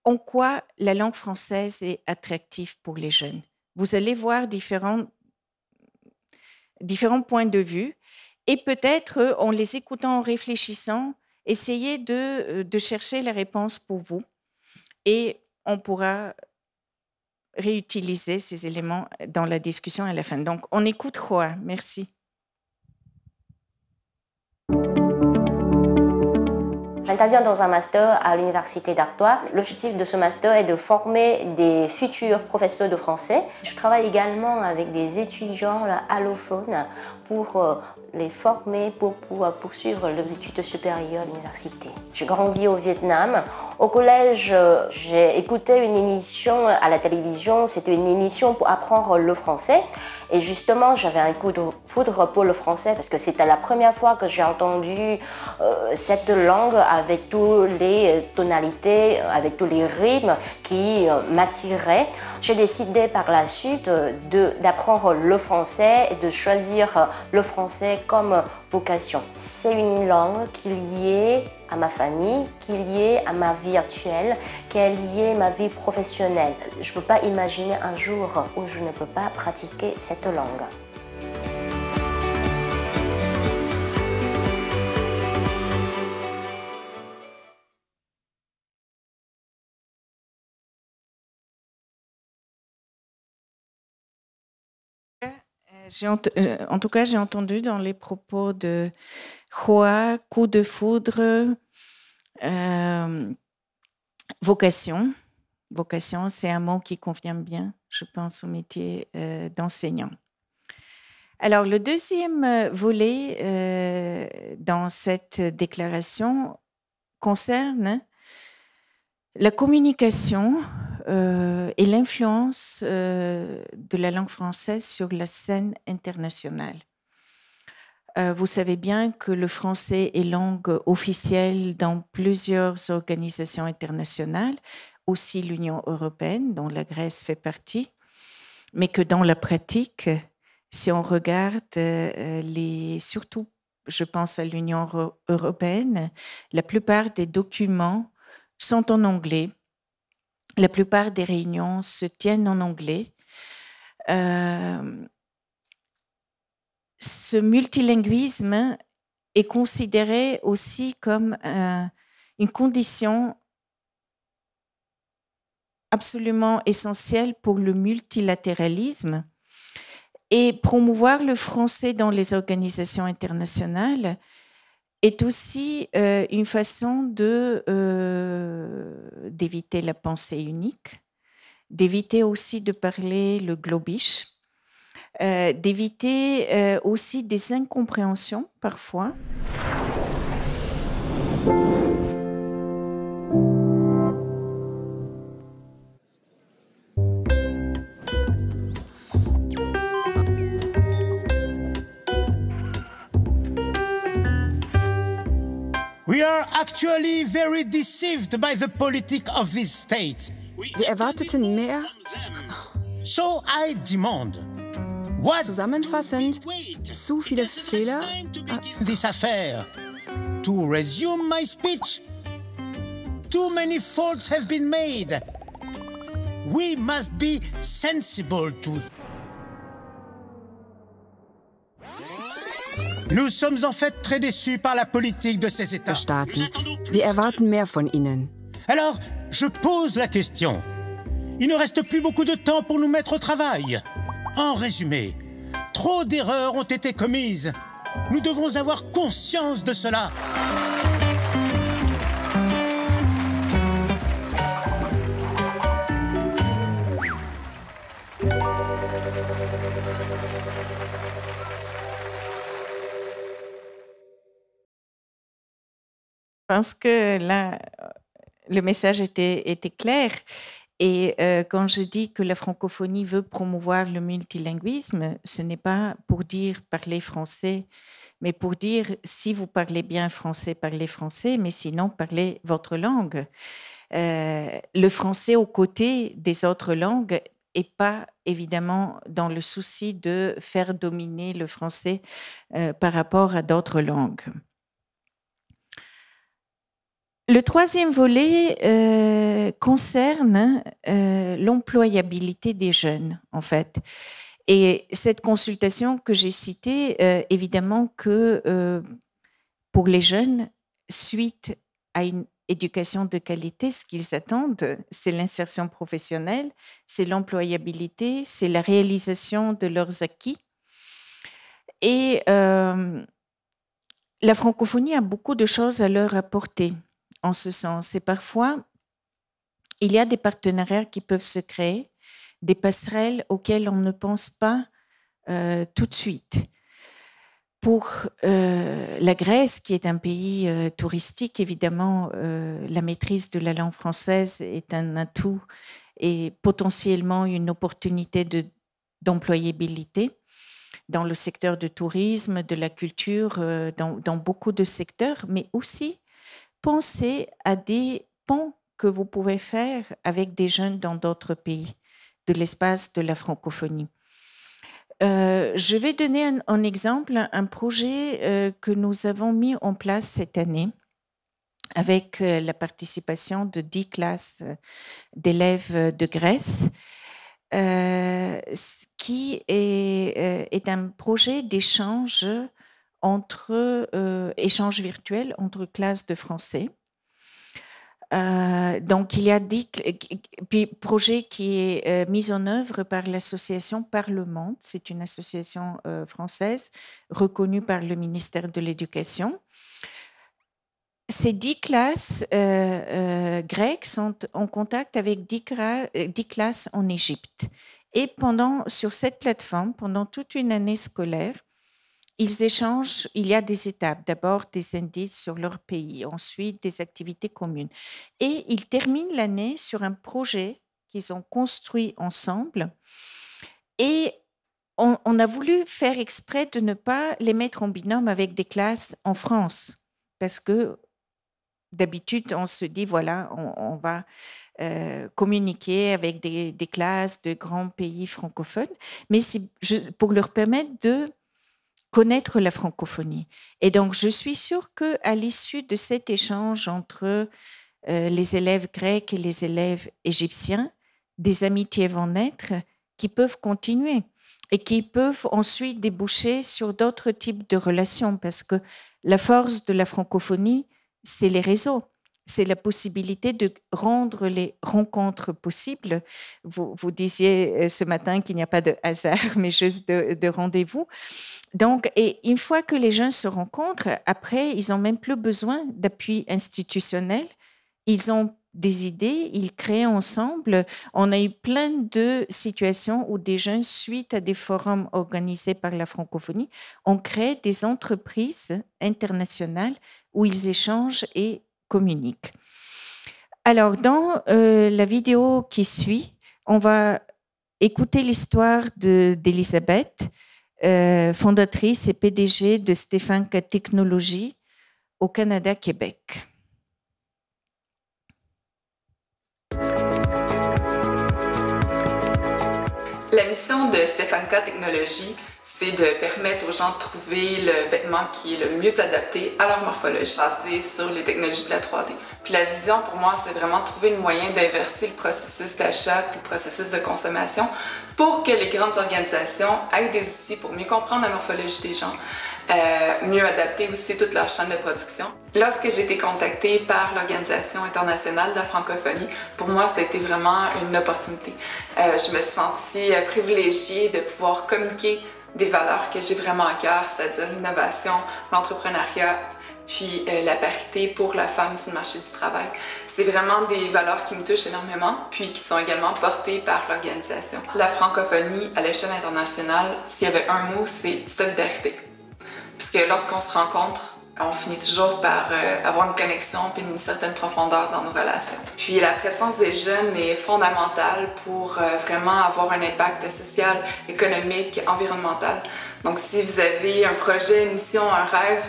en quoi la langue française est attractive pour les jeunes. Vous allez voir différents points de vue et peut-être, en les écoutant, en réfléchissant, essayez de chercher la réponse pour vous et on pourra réutiliser ces éléments dans la discussion à la fin. Donc, on écoute Hoa. Merci. J'interviens dans un master à l'Université d'Artois. L'objectif de ce master est de former des futurs professeurs de français. Je travaille également avec des étudiants allophones pour les former pour poursuivre leurs études supérieures à l'université. J'ai grandi au Vietnam. Au collège, j'ai écouté une émission à la télévision. C'était une émission pour apprendre le français. Et justement, j'avais un coup de foudre pour le français parce que c'était la première fois que j'ai entendu cette langue avec toutes les tonalités, avec tous les rythmes qui m'attiraient. J'ai décidé par la suite d'apprendre le français et de choisir le français comme vocation. C'est une langue qui est liée à ma famille, qui est liée à ma vie actuelle, qui est liée à ma vie professionnelle. Je ne peux pas imaginer un jour où je ne peux pas pratiquer cette langue. En tout cas, j'ai entendu dans les propos de Hoa, coup de foudre, vocation. Vocation, c'est un mot qui convient bien, je pense, au métier d'enseignant. Alors, le deuxième volet dans cette déclaration concerne la communication et l'influence de la langue française sur la scène internationale. Vous savez bien que le français est langue officielle dans plusieurs organisations internationales, aussi l'Union européenne, dont la Grèce fait partie, mais que dans la pratique, si on regarde surtout, je pense à l'Union européenne, la plupart des documents sont en anglais. La plupart des réunions se tiennent en anglais. Ce multilinguisme est considéré aussi comme une condition absolument essentielle pour le multilatéralisme et promouvoir le français dans les organisations internationales est aussi une façon d'éviter la pensée unique, d'éviter aussi de parler le globish, d'éviter aussi des incompréhensions parfois. We are actually very deceived by the politics of this state. Wir erwarteten mehr. So I demand. What Zusammenfassend, zu viele Fehler. This affair. To resume my speech. Too many faults have been made. We must be sensible to. Nous sommes en fait très déçus par la politique de ces États. Staaten. Wir erwarten mehr von ihnen. Alors, je pose la question. Il ne reste plus beaucoup de temps pour nous mettre au travail. En résumé, trop d'erreurs ont été commises. Nous devons avoir conscience de cela. Je pense que là, le message était clair. Et quand je dis que la francophonie veut promouvoir le multilinguisme, ce n'est pas pour dire parler français, mais pour dire si vous parlez bien français, parlez français, mais sinon parlez votre langue. Le français aux côtés des autres langues et pas évidemment dans le souci de faire dominer le français par rapport à d'autres langues. Le troisième volet concerne l'employabilité des jeunes, en fait. Et cette consultation que j'ai citée, évidemment que pour les jeunes, suite à une éducation de qualité, ce qu'ils attendent, c'est l'insertion professionnelle, c'est l'employabilité, c'est la réalisation de leurs acquis. Et la francophonie a beaucoup de choses à leur apporter en ce sens. Et parfois, il y a des partenariats qui peuvent se créer, des passerelles auxquelles on ne pense pas tout de suite. Pour la Grèce, qui est un pays touristique, évidemment, la maîtrise de la langue française est un atout et potentiellement une opportunité d'employabilité dans le secteur du tourisme, de la culture, dans beaucoup de secteurs, mais aussi pensez à des ponts que vous pouvez faire avec des jeunes dans d'autres pays de l'espace de la francophonie. Je vais donner un exemple, un projet que nous avons mis en place cette année avec la participation de 10 classes d'élèves de Grèce, qui est un projet d'échange échange virtuel entre classes de français. Donc, il y a 10 projets qui est mis en œuvre par l'association Parlement. C'est une association française reconnue par le ministère de l'Éducation. Ces 10 classes grecques sont en contact avec 10 classes en Égypte. Et sur cette plateforme, pendant toute une année scolaire, ils échangent, il y a des étapes, d'abord des indices sur leur pays, ensuite des activités communes. Et ils terminent l'année sur un projet qu'ils ont construit ensemble. Et on a voulu faire exprès de ne pas les mettre en binôme avec des classes en France, parce que d'habitude, on se dit, voilà, on va communiquer avec des classes de grands pays francophones, mais pour leur permettre de connaître la francophonie. Et donc, je suis sûre qu'à l'issue de cet échange entre les élèves grecs et les élèves égyptiens, des amitiés vont naître qui peuvent continuer et qui peuvent ensuite déboucher sur d'autres types de relations, parce que la force de la francophonie, c'est les réseaux. C'est la possibilité de rendre les rencontres possibles. Vous disiez ce matin qu'il n'y a pas de hasard, mais juste de rendez-vous. Donc, et une fois que les jeunes se rencontrent, après, ils n'ont même plus besoin d'appui institutionnel. Ils ont des idées, ils créent ensemble. On a eu plein de situations où des jeunes, suite à des forums organisés par la francophonie, ont créé des entreprises internationales où ils échangent et communiquent. Alors, dans la vidéo qui suit, on va écouter l'histoire d'Elisabeth, fondatrice et PDG de Stefanka Technologies au Canada, Québec. La mission de Stefanka Technologies, c'est de permettre aux gens de trouver le vêtement qui est le mieux adapté à leur morphologie, basé sur les technologies de la 3D. Puis la vision pour moi, c'est vraiment de trouver le moyen d'inverser le processus d'achat, le processus de consommation, pour que les grandes organisations aient des outils pour mieux comprendre la morphologie des gens, mieux adapter aussi toute leur chaîne de production. Lorsque j'ai été contactée par l'Organisation internationale de la francophonie, pour moi, c'était vraiment une opportunité. Je me suis sentie privilégiée de pouvoir communiquer des valeurs que j'ai vraiment à cœur, c'est-à-dire l'innovation, l'entrepreneuriat, puis la parité pour la femme sur le marché du travail. C'est vraiment des valeurs qui me touchent énormément, puis qui sont également portées par l'organisation. La francophonie, à l'échelle internationale, s'il y avait un mot, c'est solidarité. Puisque lorsqu'on se rencontre, On finit toujours par avoir une connexion puis une certaine profondeur dans nos relations. Puis la présence des jeunes est fondamentale pour vraiment avoir un impact social, économique, environnemental. Donc si vous avez un projet, une mission, un rêve,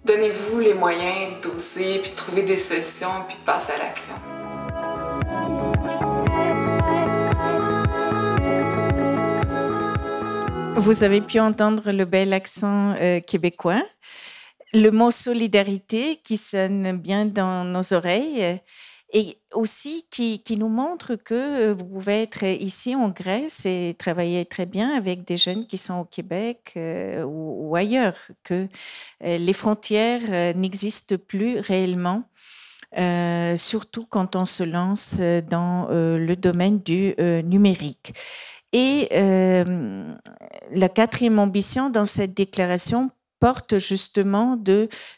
donnez-vous les moyens d'oser, puis de trouver des solutions, puis de passer à l'action. Vous avez pu entendre le bel accent québécois, le mot solidarité qui sonne bien dans nos oreilles et aussi qui nous montre que vous pouvez être ici en Grèce et travailler très bien avec des jeunes qui sont au Québec ou ailleurs, que les frontières n'existent plus réellement. Surtout quand on se lance dans le domaine du numérique. Et la quatrième ambition dans cette déclaration porte justement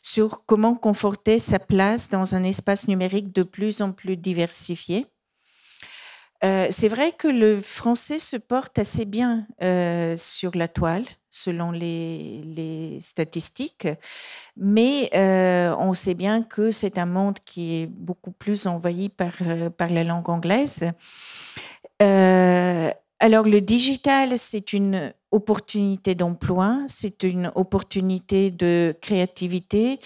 sur comment conforter sa place dans un espace numérique de plus en plus diversifié. C'est vrai que le français se porte assez bien sur la toile, selon les statistiques, mais on sait bien que c'est un monde qui est beaucoup plus envahi par la langue anglaise. Alors, le digital, c'est une opportunité d'emploi, c'est une opportunité de créativité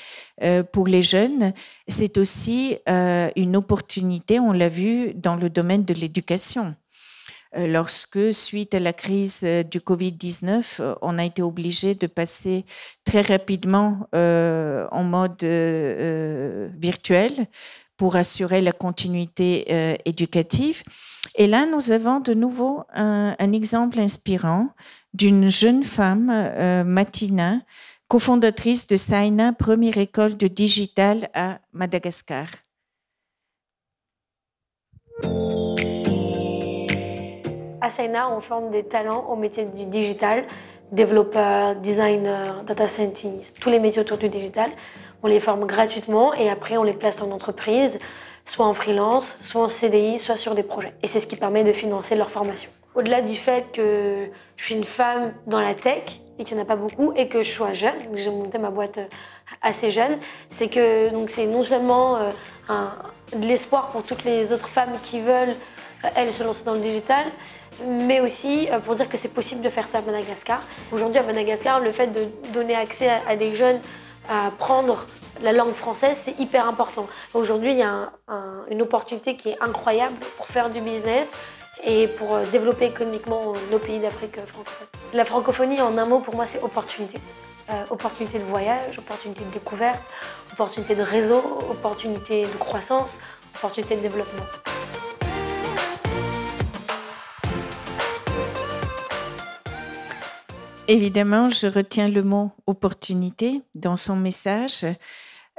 pour les jeunes. C'est aussi une opportunité, on l'a vu, dans le domaine de l'éducation. Lorsque, suite à la crise du Covid-19, on a été obligé de passer très rapidement en mode virtuel pour assurer la continuité éducative. Et là, nous avons de nouveau un exemple inspirant d'une jeune femme, Matina, cofondatrice de Saina, première école de digital à Madagascar. À Saina, on forme des talents au métier du digital, développeurs, designers, data scientists, tous les métiers autour du digital. On les forme gratuitement et après on les place en entreprise, soit en freelance, soit en CDI, soit sur des projets. Et c'est ce qui permet de financer leur formation. Au-delà du fait que je suis une femme dans la tech et qu'il n'y en a pas beaucoup et que je sois jeune, j'ai monté ma boîte assez jeune, c'est que c'est non seulement de l'espoir pour toutes les autres femmes qui veulent, elles, se lancer dans le digital, mais aussi pour dire que c'est possible de faire ça à Madagascar. Aujourd'hui à Madagascar, le fait de donner accès à des jeunes à apprendre la langue française, c'est hyper important. Aujourd'hui, il y a une opportunité qui est incroyable pour faire du business et pour développer économiquement nos pays d'Afrique francophone. La francophonie, en un mot, pour moi, c'est opportunité. Opportunité de voyage, opportunité de découverte, opportunité de réseau, opportunité de croissance, opportunité de développement. Évidemment, je retiens le mot « opportunité » dans son message.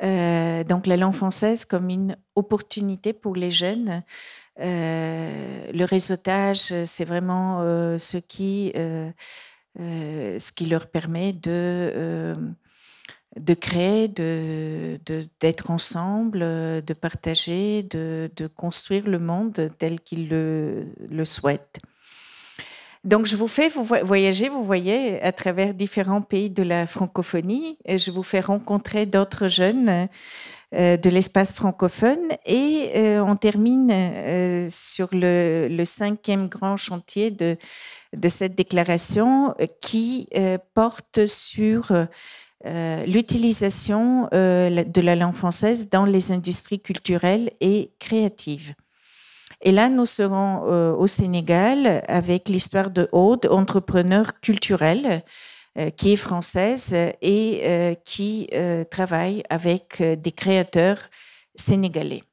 Donc, la langue française comme une opportunité pour les jeunes. Le réseautage, c'est vraiment ce qui leur permet de créer, d'être ensemble, de partager, de construire le monde tel qu'ils le souhaitent. Donc, je vous fais voyager, vous voyez, à travers différents pays de la francophonie. Et je vous fais rencontrer d'autres jeunes de l'espace francophone. Et on termine sur le cinquième grand chantier de cette déclaration qui porte sur l'utilisation de la langue française dans les industries culturelles et créatives. Et là, nous serons au Sénégal avec l'histoire de Aude, entrepreneur culturel, qui est française et qui travaille avec des créateurs sénégalais.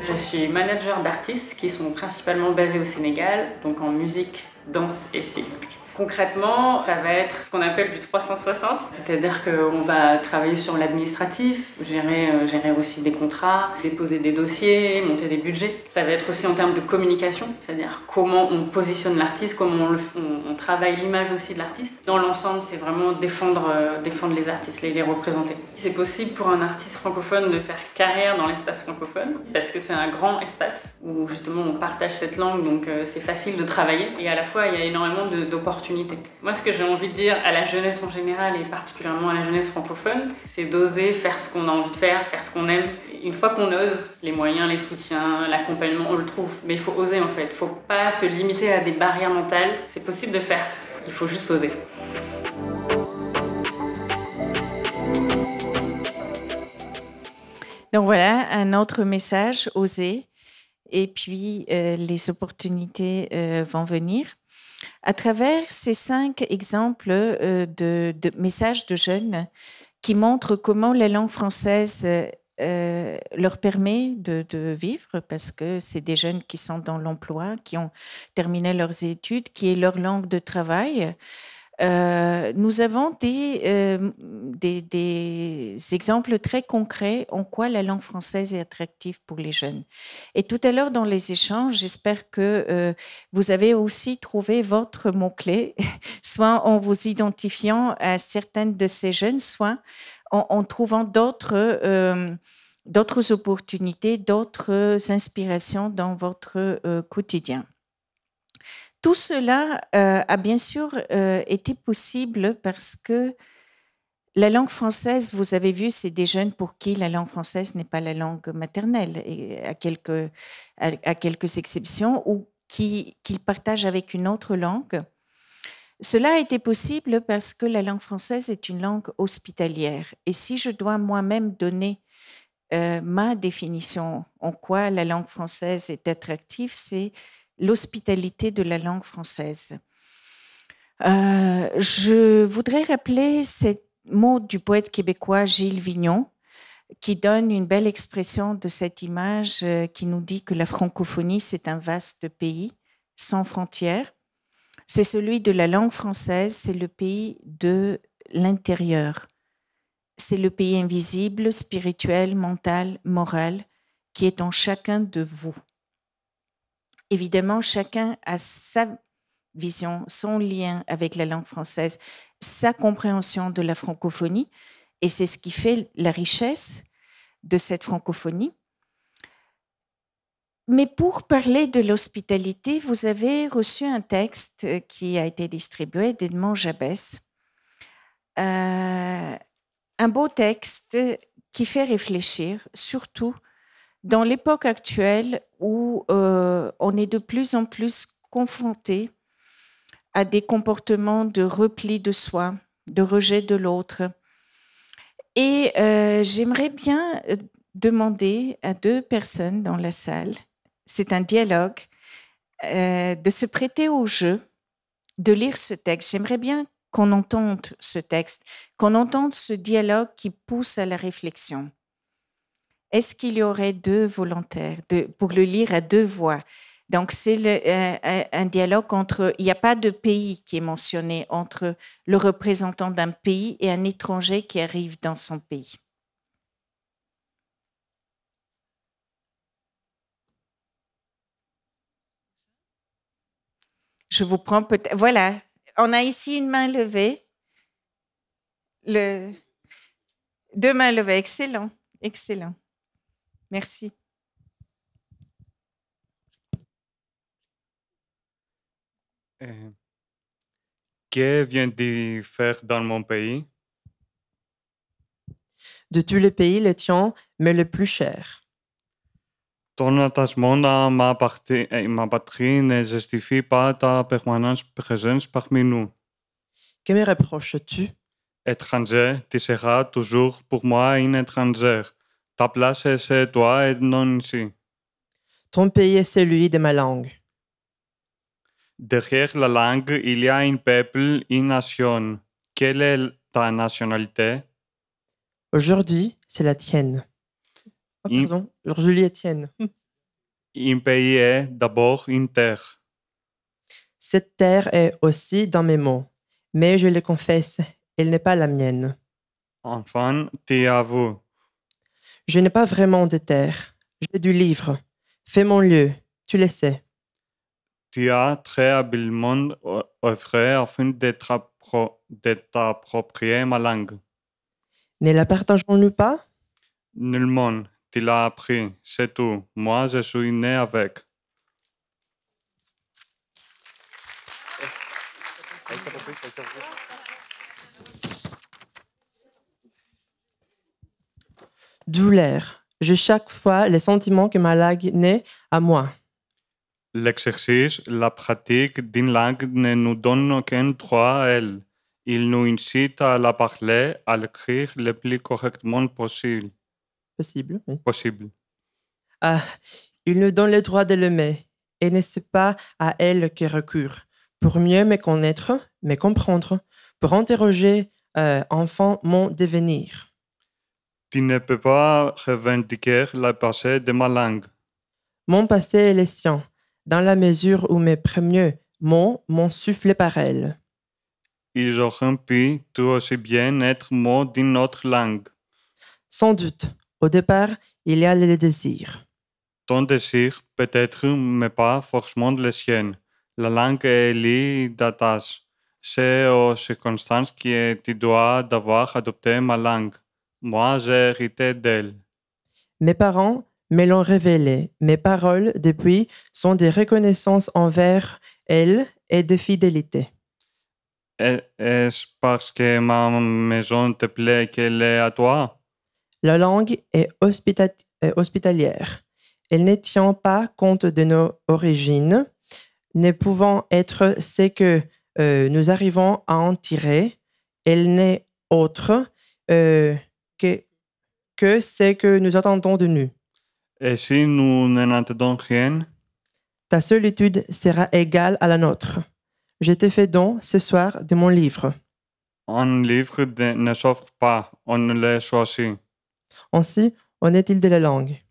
Je suis manager d'artistes qui sont principalement basés au Sénégal, donc en musique, danse et cinétique. Concrètement, ça va être ce qu'on appelle du 360, c'est-à-dire qu'on va travailler sur l'administratif, gérer aussi des contrats, déposer des dossiers, monter des budgets. Ça va être aussi en termes de communication, c'est-à-dire comment on positionne l'artiste, comment on travaille l'image aussi de l'artiste. Dans l'ensemble, c'est vraiment défendre les artistes, les représenter. C'est possible pour un artiste francophone de faire carrière dans l'espace francophone, parce que c'est un grand espace où justement on partage cette langue, donc c'est facile de travailler. Et à la fois, il y a énormément d'opportunités opportunités. Moi, ce que j'ai envie de dire à la jeunesse en général et particulièrement à la jeunesse francophone, c'est d'oser faire ce qu'on a envie de faire ce qu'on aime. Une fois qu'on ose, les moyens, les soutiens, l'accompagnement, on le trouve. Mais il faut oser en fait. Il ne faut pas se limiter à des barrières mentales. C'est possible de faire. Il faut juste oser. Donc voilà, un autre message, oser. Et puis, les opportunités vont venir. À travers ces 5 exemples de messages de jeunes qui montrent comment la langue française leur permet de vivre, parce que c'est des jeunes qui sont dans l'emploi, qui ont terminé leurs études, qui est leur langue de travail. Nous avons des exemples très concrets en quoi la langue française est attractive pour les jeunes. Et tout à l'heure, dans les échanges, j'espère que vous avez aussi trouvé votre mot-clé, soit en vous identifiant à certaines de ces jeunes, soit en trouvant d'autres opportunités, d'autres inspirations dans votre quotidien. Tout cela a bien sûr été possible parce que la langue française, vous avez vu, c'est des jeunes pour qui la langue française n'est pas la langue maternelle, et à quelques exceptions, ou qu'ils partagent avec une autre langue. Cela a été possible parce que la langue française est une langue hospitalière. Et si je dois moi-même donner ma définition en quoi la langue française est attractive, c'est l'hospitalité de la langue française. Je voudrais rappeler ces mots du poète québécois Gilles Vignon, qui donne une belle expression de cette image qui nous dit que la francophonie, c'est un vaste pays sans frontières. C'est celui de la langue française, c'est le pays de l'intérieur. C'est le pays invisible, spirituel, mental, moral, qui est en chacun de vous. Évidemment, chacun a sa vision, son lien avec la langue française, sa compréhension de la francophonie, et c'est ce qui fait la richesse de cette francophonie. Mais pour parler de l'hospitalité, vous avez reçu un texte qui a été distribué d'Edmond Jabès. Un beau texte qui fait réfléchir, surtout dans l'époque actuelle où on est de plus en plus confronté à des comportements de repli de soi, de rejet de l'autre. Et j'aimerais bien demander à 2 personnes dans la salle, c'est un dialogue, de se prêter au jeu, de lire ce texte. J'aimerais bien qu'on entende ce texte, qu'on entende ce dialogue qui pousse à la réflexion. Est-ce qu'il y aurait 2 volontaires pour le lire à 2 voix? Donc, c'est un dialogue entre... Il n'y a pas de pays qui est mentionné entre le représentant d'un pays et un étranger qui arrive dans son pays. Je vous prends peut-être... Voilà, on a ici une main levée. 2 mains levées, excellent, excellent. Merci. Que viens-tu faire dans mon pays? De tous les pays, le tien m'est le plus cher. Ton attachement à ma patrie ne justifie pas ta permanente présence parmi nous. Que me reproches-tu? Étranger, tu seras toujours pour moi une étrangère. Ta place est chez toi et non ici. Ton pays est celui de ma langue. Derrière la langue, il y a un peuple, une nation. Quelle est ta nationalité? Aujourd'hui, c'est la tienne. Oh, pardon, Julie Etienne. Un pays est d'abord une terre. Cette terre est aussi dans mes mots, mais je le confesse, elle n'est pas la mienne. Enfin, tu avoues. Je n'ai pas vraiment de terre. J'ai du livre. Fais mon lieu, tu le sais. Tu as très habilement œuvré afin de t'approprier ma langue. Ne la partageons-nous pas? Nullement. Tu l'as appris, c'est tout. Moi, je suis né avec. Douleur. J'ai chaque fois les sentiments que ma langue naît à moi. L'exercice, la pratique d'une langue ne nous donne aucun droit à elle. Il nous incite à la parler, à l'écrire le plus correctement possible. Oui. Possible. Ah, il nous donne le droit de l'aimer, et n'est-ce pas à elle que recourt, pour mieux me connaître, me comprendre, pour interroger enfin mon devenir. Tu ne peux pas revendiquer le passé de ma langue. Mon passé est le sien, dans la mesure où mes premiers mots m'ont soufflé par elle. Ils auraient pu tout aussi bien être mots d'une autre langue. Sans doute, au départ, il y a le désir. Ton désir peut-être, mais pas forcément le sien. La langue est liée d'attache. C'est aux circonstances que tu dois d'avoir adopté ma langue. Moi, j'ai hérité d'elle. Mes parents me l'ont révélé. Mes paroles, depuis, sont des reconnaissances envers elle et de fidélité. Est-ce parce que ma maison te plaît qu'elle est à toi? La langue est hospitalière. Elle ne tient pas compte de nos origines, ne pouvant être ce que nous arrivons à en tirer. Elle n'est autre que ce que nous attendons de nous. Et si nous n'entendons rien? Ta solitude sera égale à la nôtre. Je te fais don ce soir de mon livre. Un livre ne s'offre pas, on le choisit. Ainsi, en est-il de la langue?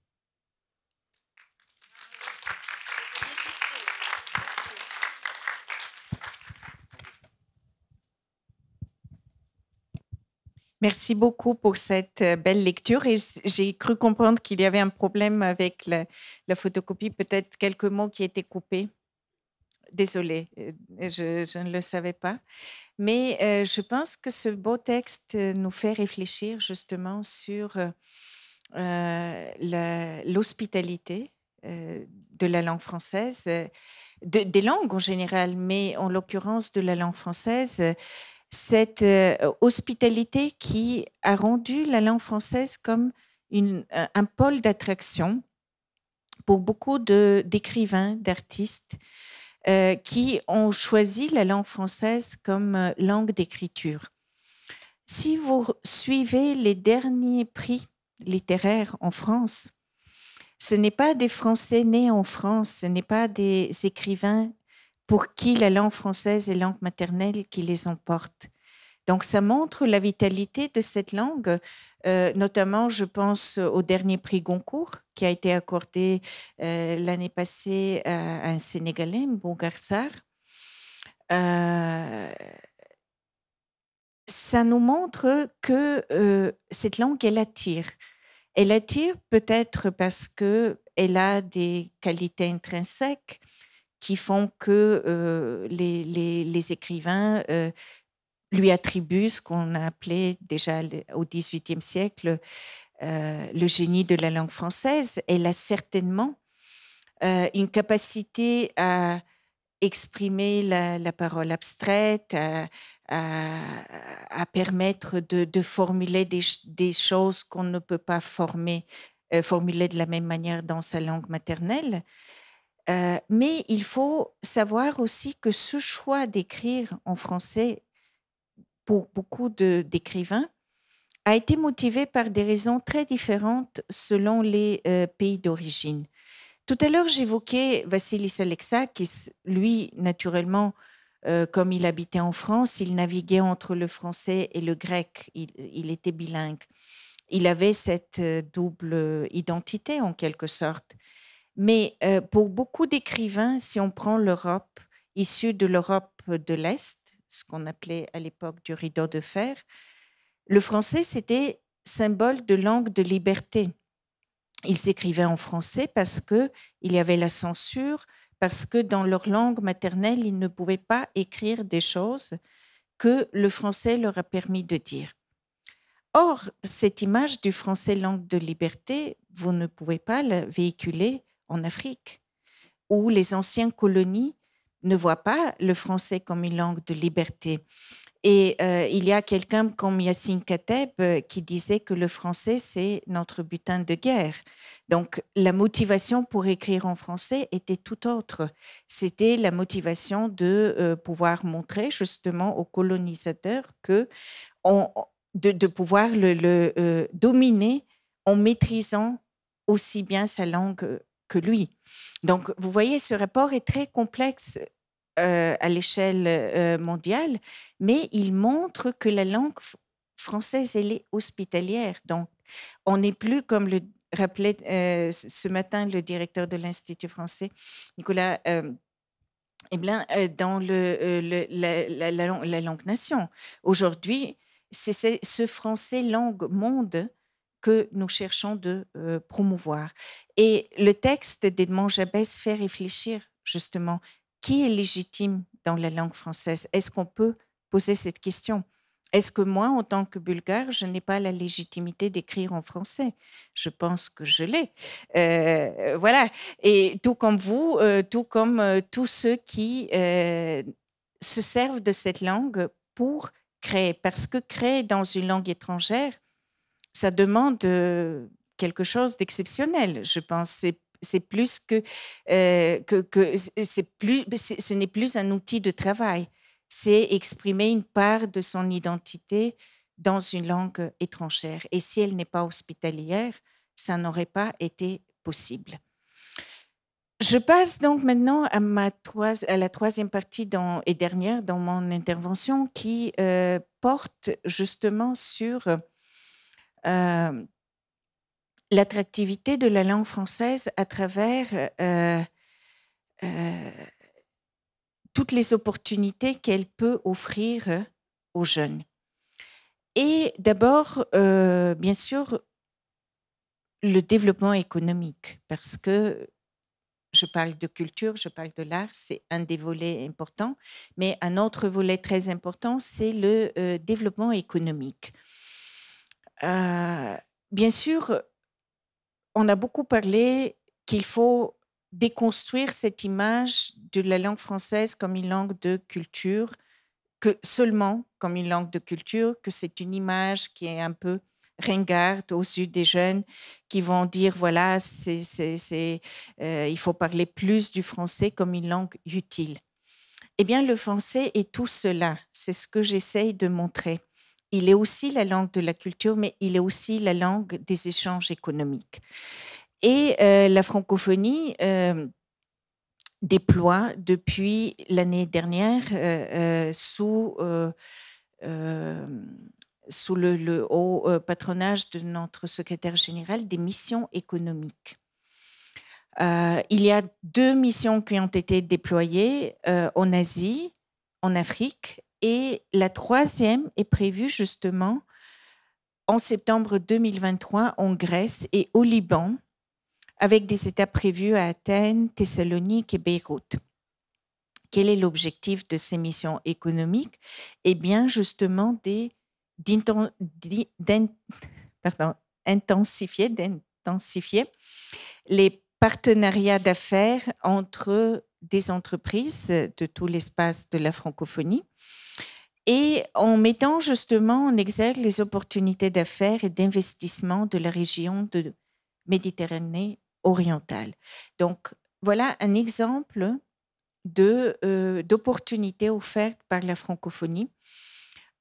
Merci beaucoup pour cette belle lecture et j'ai cru comprendre qu'il y avait un problème avec la photocopie, peut-être quelques mots qui étaient coupés. Désolée, je ne le savais pas. Mais je pense que ce beau texte nous fait réfléchir justement sur l'hospitalité de la langue française, des langues en général, mais en l'occurrence de la langue française, cette hospitalité qui a rendu la langue française comme un pôle d'attraction pour beaucoup d'écrivains, d'artistes qui ont choisi la langue française comme langue d'écriture. Si vous suivez les derniers prix littéraires en France, ce n'est pas des Français nés en France, ce n'est pas des écrivains pour qui la langue française est langue maternelle qui les emporte. Donc, ça montre la vitalité de cette langue, notamment, je pense, au dernier prix Goncourt qui a été accordé l'année passée à un Sénégalais, Mbougar Sarr. Ça nous montre que cette langue, elle attire. Elle attire peut-être parce qu'elle a des qualités intrinsèques qui font que les écrivains lui attribuent ce qu'on a appelé déjà au XVIIIe siècle le génie de la langue française. Elle a certainement une capacité à exprimer la parole abstraite, à permettre de formuler des choses qu'on ne peut pas formuler de la même manière dans sa langue maternelle. Mais il faut savoir aussi que ce choix d'écrire en français pour beaucoup d'écrivains a été motivé par des raisons très différentes selon les pays d'origine. Tout à l'heure, j'évoquais Vassilis Alexakis. Lui, naturellement, comme il habitait en France, il naviguait entre le français et le grec. Il était bilingue. Il avait cette double identité, en quelque sorte. Mais pour beaucoup d'écrivains, si on prend l'Europe, issue de l'Europe de l'Est, ce qu'on appelait à l'époque du rideau de fer, le français, c'était symbole de langue de liberté. Ils écrivaient en français parce qu'il y avait la censure, parce que dans leur langue maternelle, ils ne pouvaient pas écrire des choses que le français leur a permis de dire. Or, cette image du français langue de liberté, vous ne pouvez pas la véhiculer en Afrique, où les anciennes colonies ne voient pas le français comme une langue de liberté. Et il y a quelqu'un comme Yassine Kateb qui disait que le français, c'est notre butin de guerre. Donc, la motivation pour écrire en français était tout autre. C'était la motivation de pouvoir montrer justement aux colonisateurs de pouvoir le dominer en maîtrisant aussi bien sa langue que lui. Donc, vous voyez, ce rapport est très complexe à l'échelle mondiale, mais il montre que la langue française, elle est hospitalière. Donc, on n'est plus, comme le rappelait ce matin le directeur de l'Institut français, Nicolas, dans la langue nation. Aujourd'hui, c'est ce français langue monde que nous cherchons de promouvoir. Et le texte d'Edmond Jabès fait réfléchir justement qui est légitime dans la langue française. Est-ce qu'on peut poser cette question? Est-ce que moi, en tant que Bulgare, je n'ai pas la légitimité d'écrire en français? Je pense que je l'ai. Voilà. Et tout comme vous, tout comme tous ceux qui se servent de cette langue pour créer. Parce que créer dans une langue étrangère, ça demande quelque chose d'exceptionnel, je pense. C'est plus que ce n'est plus un outil de travail. C'est exprimer une part de son identité dans une langue étrangère. Et si elle n'est pas hospitalière, ça n'aurait pas été possible. Je passe donc maintenant à la troisième partie et dernière dans mon intervention qui porte justement sur l'attractivité de la langue française à travers toutes les opportunités qu'elle peut offrir aux jeunes. Et d'abord, bien sûr, le développement économique, parce que je parle de culture, je parle de l'art, c'est un des volets importants, mais un autre volet très important, c'est le développement économique. Bien sûr, on a beaucoup parlé qu'il faut déconstruire cette image de la langue française comme une langue de culture, que seulement comme une langue de culture, que c'est une image qui est un peu ringarde aux yeux des jeunes qui vont dire, voilà, il faut parler plus du français comme une langue utile. Eh bien, le français est tout cela. C'est ce que j'essaye de montrer. Il est aussi la langue de la culture, mais il est aussi la langue des échanges économiques. Et la francophonie déploie depuis l'année dernière sous le haut patronage de notre secrétaire général des missions économiques. Il y a 2 missions qui ont été déployées en Asie, en Afrique, et la 3e est prévue justement en septembre 2023 en Grèce et au Liban, avec des étapes prévues à Athènes, Thessalonique et Beyrouth. Quel est l'objectif de ces missions économiques? Eh bien, justement, d'intensifier les partenariats d'affaires entre des entreprises de tout l'espace de la francophonie et en mettant justement en exergue les opportunités d'affaires et d'investissement de la région de Méditerranée orientale. Donc, voilà un exemple d'opportunités offertes par la francophonie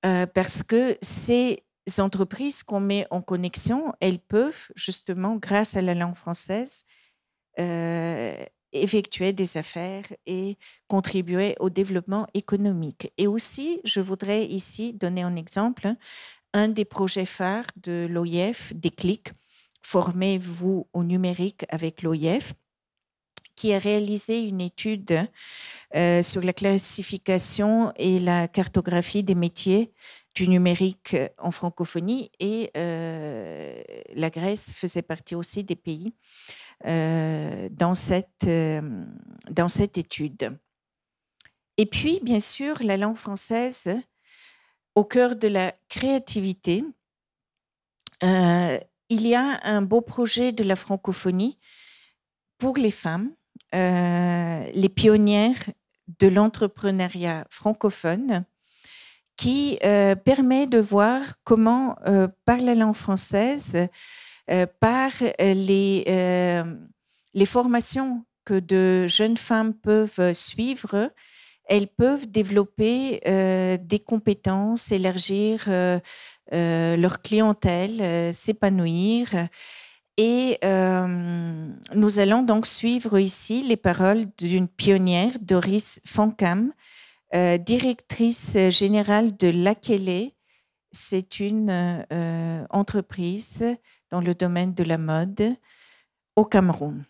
parce que ces entreprises qu'on met en connexion, elles peuvent justement, grâce à la langue française, effectuer des affaires et contribuer au développement économique. Et aussi, je voudrais ici donner un exemple, un des projets phares de l'OIF, Déclic, Formez-vous au numérique avec l'OIF, qui a réalisé une étude sur la classification et la cartographie des métiers du numérique en francophonie et la Grèce faisait partie aussi des pays dans cette étude. Et puis, bien sûr, la langue française, au cœur de la créativité, il y a un beau projet de la francophonie pour les femmes, les pionnières de l'entrepreneuriat francophone qui permet de voir comment, par la langue française, par les formations que de jeunes femmes peuvent suivre, elles peuvent développer des compétences, élargir leur clientèle, s'épanouir. Et nous allons donc suivre ici les paroles d'une pionnière, Doris Foncam, directrice générale de Lakele. C'est une entreprise dans le domaine de la mode au Cameroun.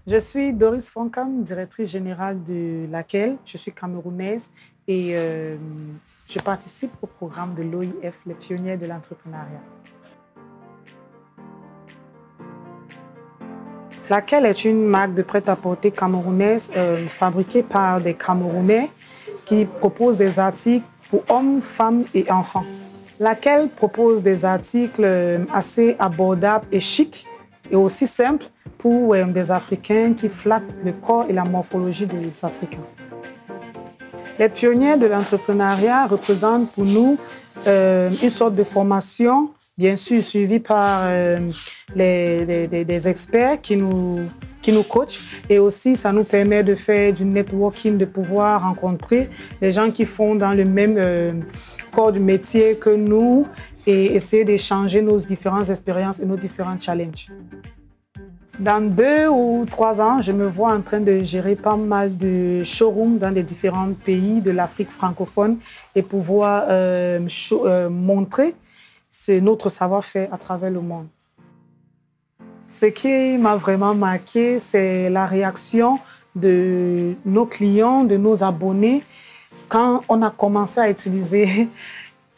Je suis Doris Foncam, directrice générale de Lakele. Je suis camerounaise et je participe au programme de l'OIF, les pionniers de l'entrepreneuriat. Lakele est une marque de prêt-à-porter camerounaise fabriquée par des Camerounais qui propose des articles pour hommes, femmes et enfants. Lakele propose des articles assez abordables et chics et aussi simples pour des Africains qui flattent le corps et la morphologie des Africains. Les pionniers de l'entrepreneuriat représentent pour nous une sorte de formation, bien sûr suivie par des experts qui nous coachent. Et aussi, ça nous permet de faire du networking, de pouvoir rencontrer des gens qui font dans le même corps du métier que nous et essayer d'échanger nos différentes expériences et nos différents challenges. Dans 2 ou 3 ans, je me vois en train de gérer pas mal de showrooms dans les différents pays de l'Afrique francophone et pouvoir montrer notre savoir-faire à travers le monde. Ce qui m'a vraiment marqué, c'est la réaction de nos clients, de nos abonnés, quand on a commencé à utiliser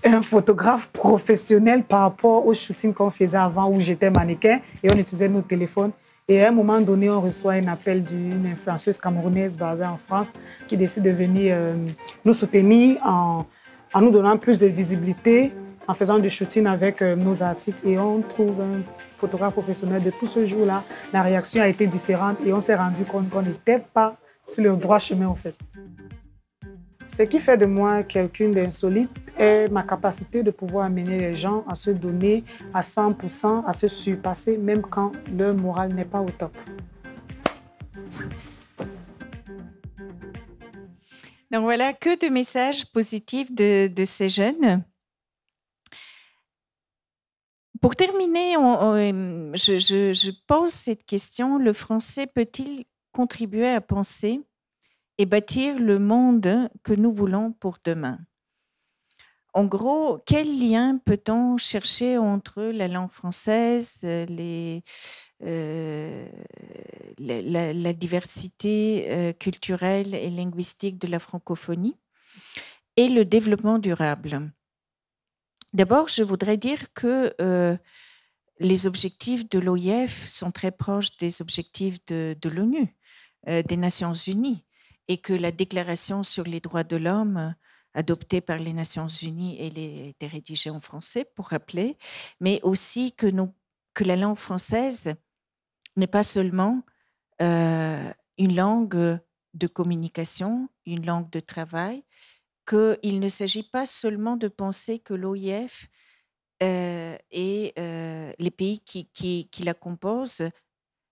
un photographe professionnel par rapport au shooting qu'on faisait avant où j'étais mannequin et on utilisait nos téléphones. Et à un moment donné, on reçoit un appel d'une influenceuse camerounaise basée en France qui décide de venir nous soutenir en nous donnant plus de visibilité, en faisant du shooting avec nos articles. Et on trouve un photographe professionnel. Depuis ce jour-là, la réaction a été différente et on s'est rendu compte qu'on n'était pas sur le droit chemin en fait. Ce qui fait de moi quelqu'un d'insolite est ma capacité de pouvoir amener les gens à se donner à 100%, à se surpasser, même quand leur morale n'est pas au top. Donc voilà, que de messages positifs de ces jeunes. Pour terminer, je pose cette question, le français peut-il contribuer à penser et bâtir le monde que nous voulons pour demain? En gros, quel lien peut-on chercher entre la langue française, la diversité culturelle et linguistique de la francophonie et le développement durable? D'abord, je voudrais dire que les objectifs de l'OIF sont très proches des objectifs de l'ONU, des Nations Unies, et que la Déclaration sur les droits de l'homme adoptée par les Nations Unies, elle a été rédigée en français, pour rappeler, mais aussi que la langue française n'est pas seulement une langue de communication, une langue de travail, qu'il ne s'agit pas seulement de penser que l'OIF et les pays qui la composent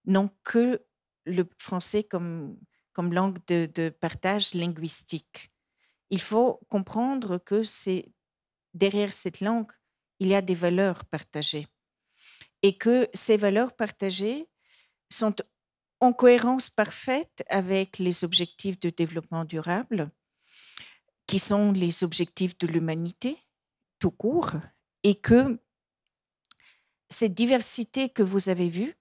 n'ont que le français comme langue de partage linguistique. Il faut comprendre que derrière cette langue, il y a des valeurs partagées et que ces valeurs partagées sont en cohérence parfaite avec les objectifs de développement durable, qui sont les objectifs de l'humanité tout court, et que cette diversité que vous avez vue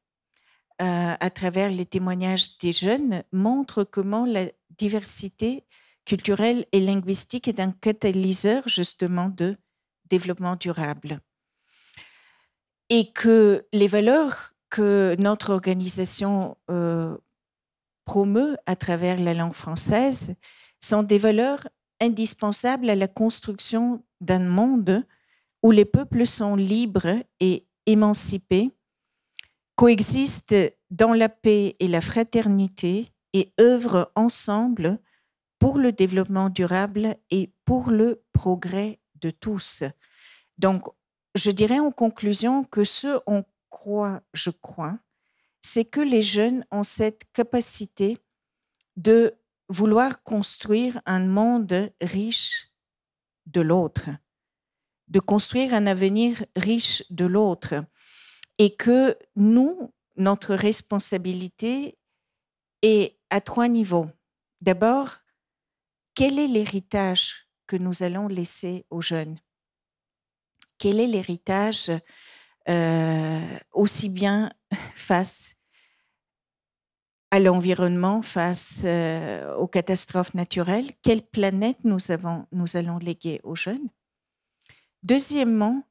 à travers les témoignages des jeunes montre comment la diversité culturelle et linguistique est un catalyseur justement de développement durable. Et que les valeurs que notre organisation promeut à travers la langue française sont des valeurs indispensables à la construction d'un monde où les peuples sont libres et émancipés coexistent dans la paix et la fraternité et œuvrent ensemble pour le développement durable et pour le progrès de tous. Donc, je dirais en conclusion que ce en quoi je crois, c'est que les jeunes ont cette capacité de vouloir construire un monde riche de l'autre, de construire un avenir riche de l'autre, et que nous, notre responsabilité est à 3 niveaux. D'abord, quel est l'héritage que nous allons laisser aux jeunes? Quel est l'héritage aussi bien face à l'environnement, face aux catastrophes naturelles? Quelle planète nous allons léguer aux jeunes? Deuxièmement,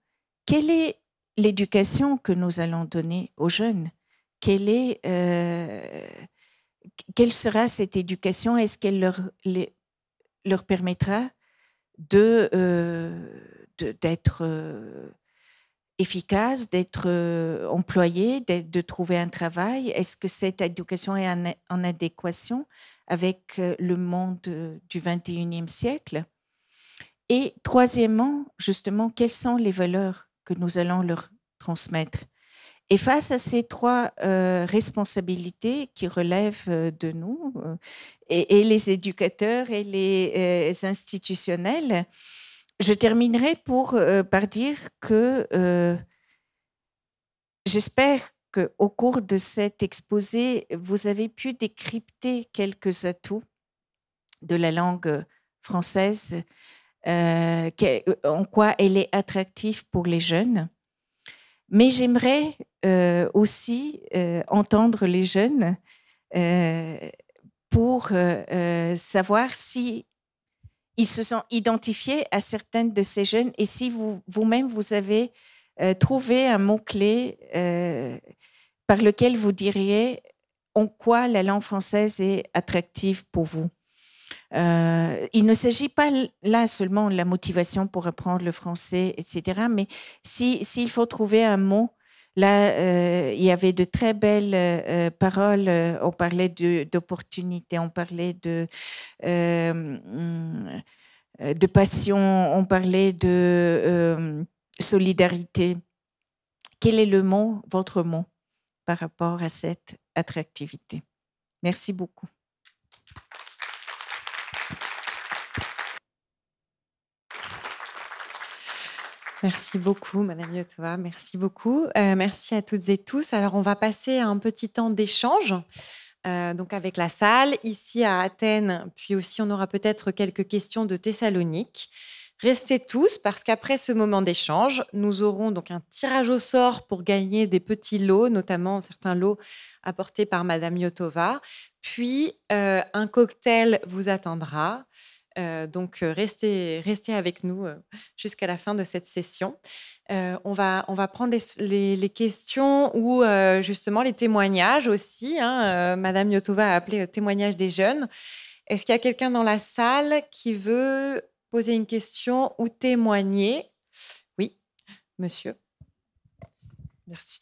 quelle est l'éducation que nous allons donner aux jeunes? Quelle sera cette éducation? Est-ce qu'elle leur permettra d'être efficaces, d'être employés, de trouver un travail? Est-ce que cette éducation est en adéquation avec le monde du 21e siècle? Et troisièmement, justement, quelles sont les valeurs que nous allons leur transmettre? Et face à ces 3 responsabilités qui relèvent de nous, et les éducateurs et les institutionnels, je terminerai par dire que j'espère qu'au cours de cet exposé, vous avez pu décrypter quelques atouts de la langue française, en quoi elle est attractive pour les jeunes. Mais j'aimerais aussi entendre les jeunes pour savoir si ils se sont identifiés à certaines de ces jeunes et si vous-même, vous avez trouvé un mot-clé par lequel vous diriez en quoi la langue française est attractive pour vous. Il ne s'agit pas là seulement de la motivation pour apprendre le français, etc. Mais s'il faut trouver un mot, là, il y avait de très belles paroles. On parlait d'opportunité, on parlait de passion, on parlait de solidarité. Quel est le mot, votre mot, par rapport à cette attractivité? Merci beaucoup. Merci beaucoup, Madame Yotova. Merci beaucoup. Merci à toutes et tous. Alors, on va passer à un petit temps d'échange donc avec la salle, ici à Athènes, puis aussi on aura peut-être quelques questions de Thessalonique. Restez tous parce qu'après ce moment d'échange, nous aurons donc un tirage au sort pour gagner des petits lots, notamment certains lots apportés par Madame Yotova. Puis, un cocktail vous attendra. Donc, restez avec nous jusqu'à la fin de cette session. On va prendre les questions ou justement les témoignages aussi. Madame Yotova a appelé témoignage des jeunes. Est-ce qu'il y a quelqu'un dans la salle qui veut poser une question ou témoigner? Oui, monsieur. Merci.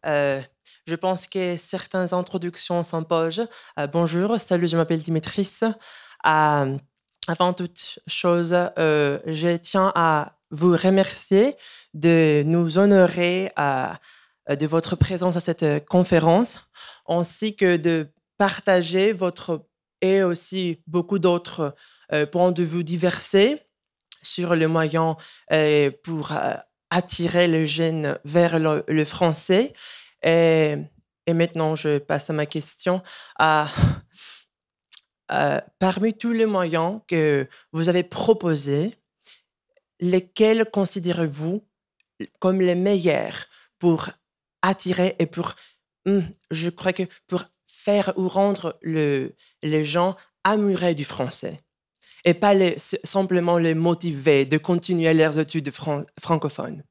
Je pense que certaines introductions s'imposent. Bonjour, salut, je m'appelle Dimitris. Avant toute chose, je tiens à vous remercier de nous honorer de votre présence à cette conférence, ainsi que de partager votre et aussi beaucoup d'autres points de vue diversés sur le moyen pour attirer les jeunes vers le français. Et maintenant, je passe à ma question. Parmi tous les moyens que vous avez proposés, lesquels considérez-vous comme les meilleurs pour attirer et pour, je crois que pour faire ou rendre les gens amoureux du français et pas simplement les motiver de continuer leurs études francophones?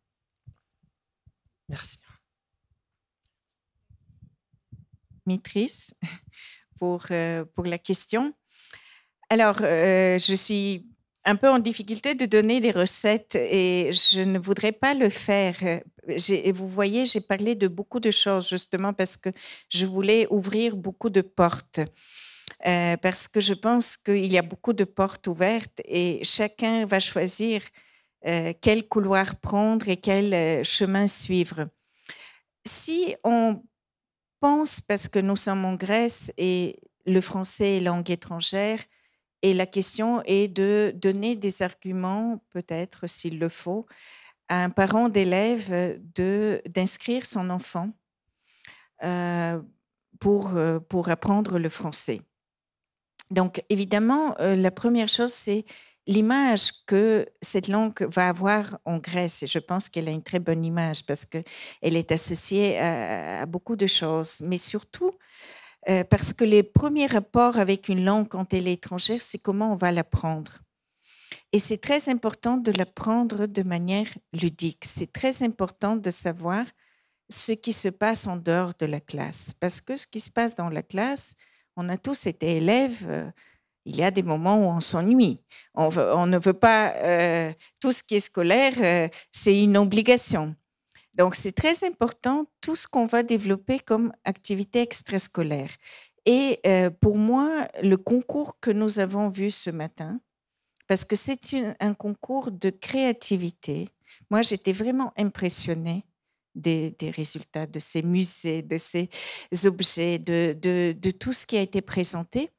Merci. Maîtrise pour la question. Alors, je suis un peu en difficulté de donner des recettes et je ne voudrais pas le faire Vous voyez, j'ai parlé de beaucoup de choses justement parce que je voulais ouvrir beaucoup de portes. Parce que je pense qu'il y a beaucoup de portes ouvertes et chacun va choisir quel couloir prendre et quel chemin suivre. Si on pense, parce que nous sommes en Grèce et le français est langue étrangère, et la question est de donner des arguments, peut-être s'il le faut, à un parent d'élève d'inscrire son enfant pour apprendre le français. Donc, évidemment, la première chose, c'est l'image que cette langue va avoir en Grèce. Et je pense qu'elle a une très bonne image parce qu'elle est associée à beaucoup de choses. Mais surtout, parce que les premiers rapports avec une langue quand elle est étrangère, c'est comment on va l'apprendre. Et c'est très important de l'apprendre de manière ludique. C'est très important de savoir ce qui se passe en dehors de la classe. Parce que ce qui se passe dans la classe, on a tous été élèves, il y a des moments où on s'ennuie. On ne veut pas, tout ce qui est scolaire, c'est une obligation. Donc, c'est très important tout ce qu'on va développer comme activité extrascolaire. Et pour moi, le concours que nous avons vu ce matin, parce que c'est un concours de créativité, moi, j'étais vraiment impressionnée des résultats de ces musées, de ces objets, de tout ce qui a été présenté.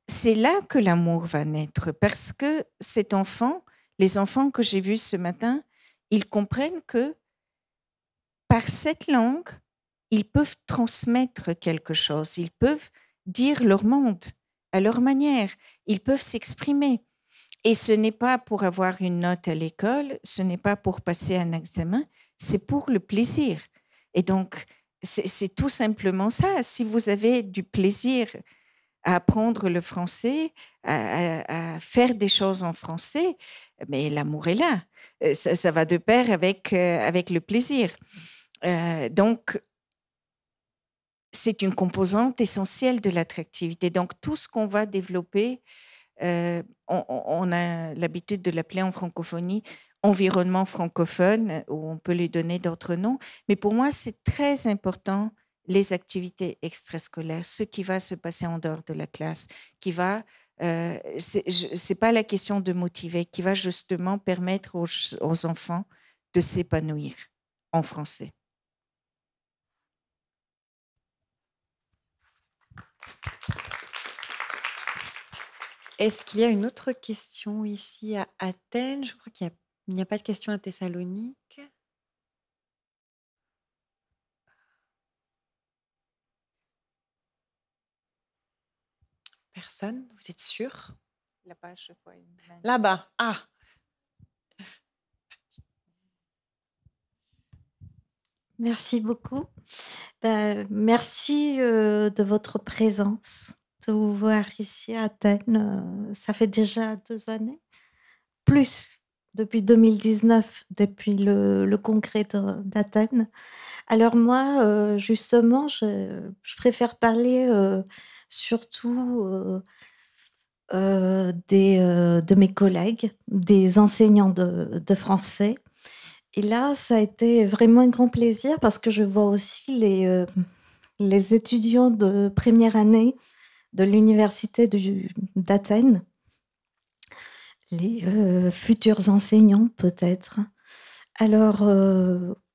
C'est là que l'amour va naître, parce que cet enfant, les enfants que j'ai vus ce matin, ils comprennent que par cette langue, ils peuvent transmettre quelque chose, ils peuvent dire leur monde à leur manière, ils peuvent s'exprimer. Et ce n'est pas pour avoir une note à l'école, ce n'est pas pour passer un examen, c'est pour le plaisir. Et donc, c'est tout simplement ça. Si vous avez du plaisir à apprendre le français, à faire des choses en français, mais l'amour est là. Ça va de pair avec le plaisir. Donc, c'est une composante essentielle de l'attractivité. Donc, tout ce qu'on va développer, on a l'habitude de l'appeler en francophonie environnement francophone, ou on peut lui donner d'autres noms. Mais pour moi, c'est très important les activités extrascolaires, ce qui va se passer en dehors de la classe, qui va, c'est pas la question de motiver, qui va justement permettre aux enfants de s'épanouir en français. Est-ce qu'il y a une autre question ici à Athènes? Je crois qu'il n'y a pas de question à Thessalonique. Personne? Vous êtes sûr? Là-bas, je vois une main. Là-bas. Ah! Merci beaucoup. Merci de votre présence, de vous voir ici à Athènes. Ça fait déjà 2 années, plus depuis 2019, depuis le congrès d'Athènes. Alors moi, justement, je préfère parler surtout de mes collègues, des enseignants de français. Et là, ça a été vraiment un grand plaisir parce que je vois aussi les étudiants de première année de l'université d'Athènes, les futurs enseignants peut-être. Alors,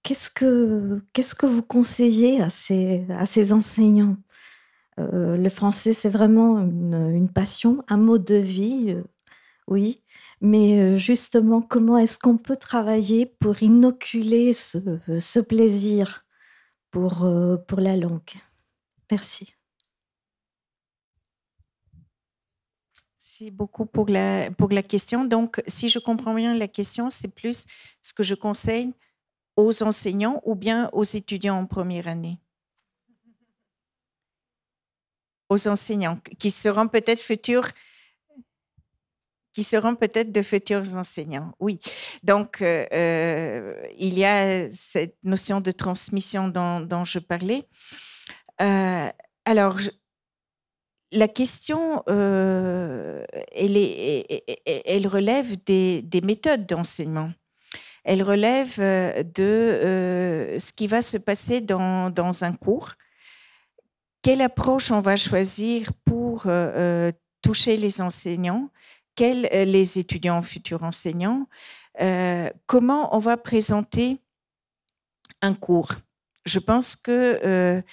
qu'est-ce que vous conseillez à ces enseignants? Le français, c'est vraiment une passion, un mode de vie, oui. Mais justement, comment est-ce qu'on peut travailler pour inoculer ce plaisir pour la langue? Merci. Merci beaucoup pour la question. Donc, si je comprends bien la question, c'est plus ce que je conseille aux enseignants ou bien aux étudiants en première année? Aux enseignants qui seront peut-être de futurs enseignants. Oui, donc il y a cette notion de transmission dont je parlais. Alors, la question, elle relève des méthodes d'enseignement. Elle relève de ce qui va se passer dans un cours. Quelle approche on va choisir pour toucher les enseignants, les étudiants, futurs enseignants, comment on va présenter un cours. Je pense que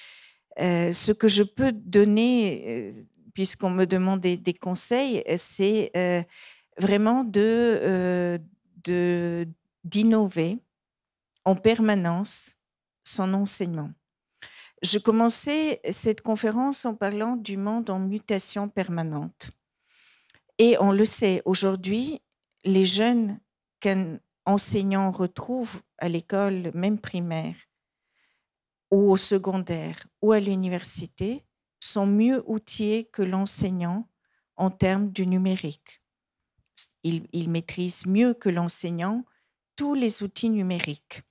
ce que je peux donner, puisqu'on me demande des conseils, c'est vraiment d'innover en permanence son enseignement. Je commençais cette conférence en parlant du monde en mutation permanente. Et on le sait, aujourd'hui, les jeunes qu'un enseignant retrouve à l'école, même primaire, ou au secondaire, ou à l'université, sont mieux outillés que l'enseignant en termes du numérique. Ils maîtrisent mieux que l'enseignant tous les outils numériques.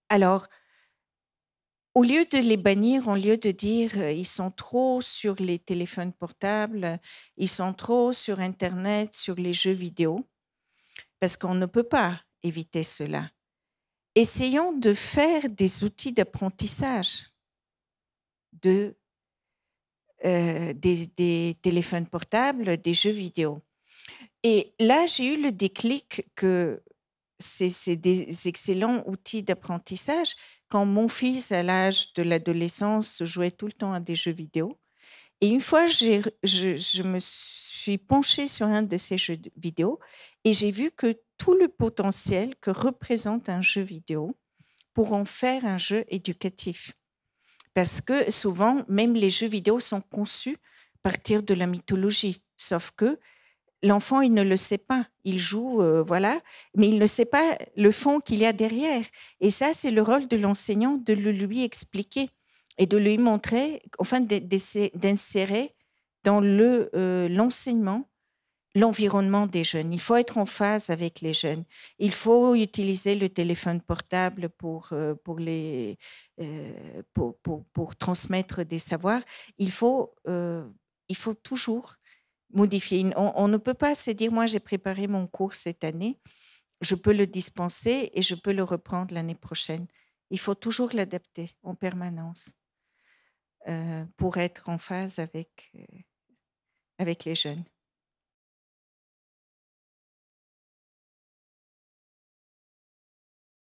Alors, au lieu de les bannir, au lieu de dire ils sont trop sur les téléphones portables, ils sont trop sur Internet, sur les jeux vidéo, parce qu'on ne peut pas éviter cela. Essayons de faire des outils d'apprentissage des téléphones portables, des jeux vidéo. Et là, j'ai eu le déclic que c'est des excellents outils d'apprentissage. Quand mon fils, à l'âge de l'adolescence, jouait tout le temps à des jeux vidéo. Et une fois, je me suis penchée sur un de ces jeux vidéo et j'ai vu que tout le potentiel que représente un jeu vidéo pour en faire un jeu éducatif. Parce que souvent, même les jeux vidéo sont conçus à partir de la mythologie. Sauf que l'enfant, il ne le sait pas. Il joue, voilà, mais il ne sait pas le fond qu'il y a derrière. Et ça, c'est le rôle de l'enseignant de le lui expliquer et de lui montrer, enfin, d'insérer dans l'enseignement l'environnement des jeunes. Il faut être en phase avec les jeunes. Il faut utiliser le téléphone portable pour transmettre des savoirs. Il faut toujours modifier. On ne peut pas se dire, moi j'ai préparé mon cours cette année, je peux le dispenser et je peux le reprendre l'année prochaine. Il faut toujours l'adapter en permanence pour être en phase avec les jeunes.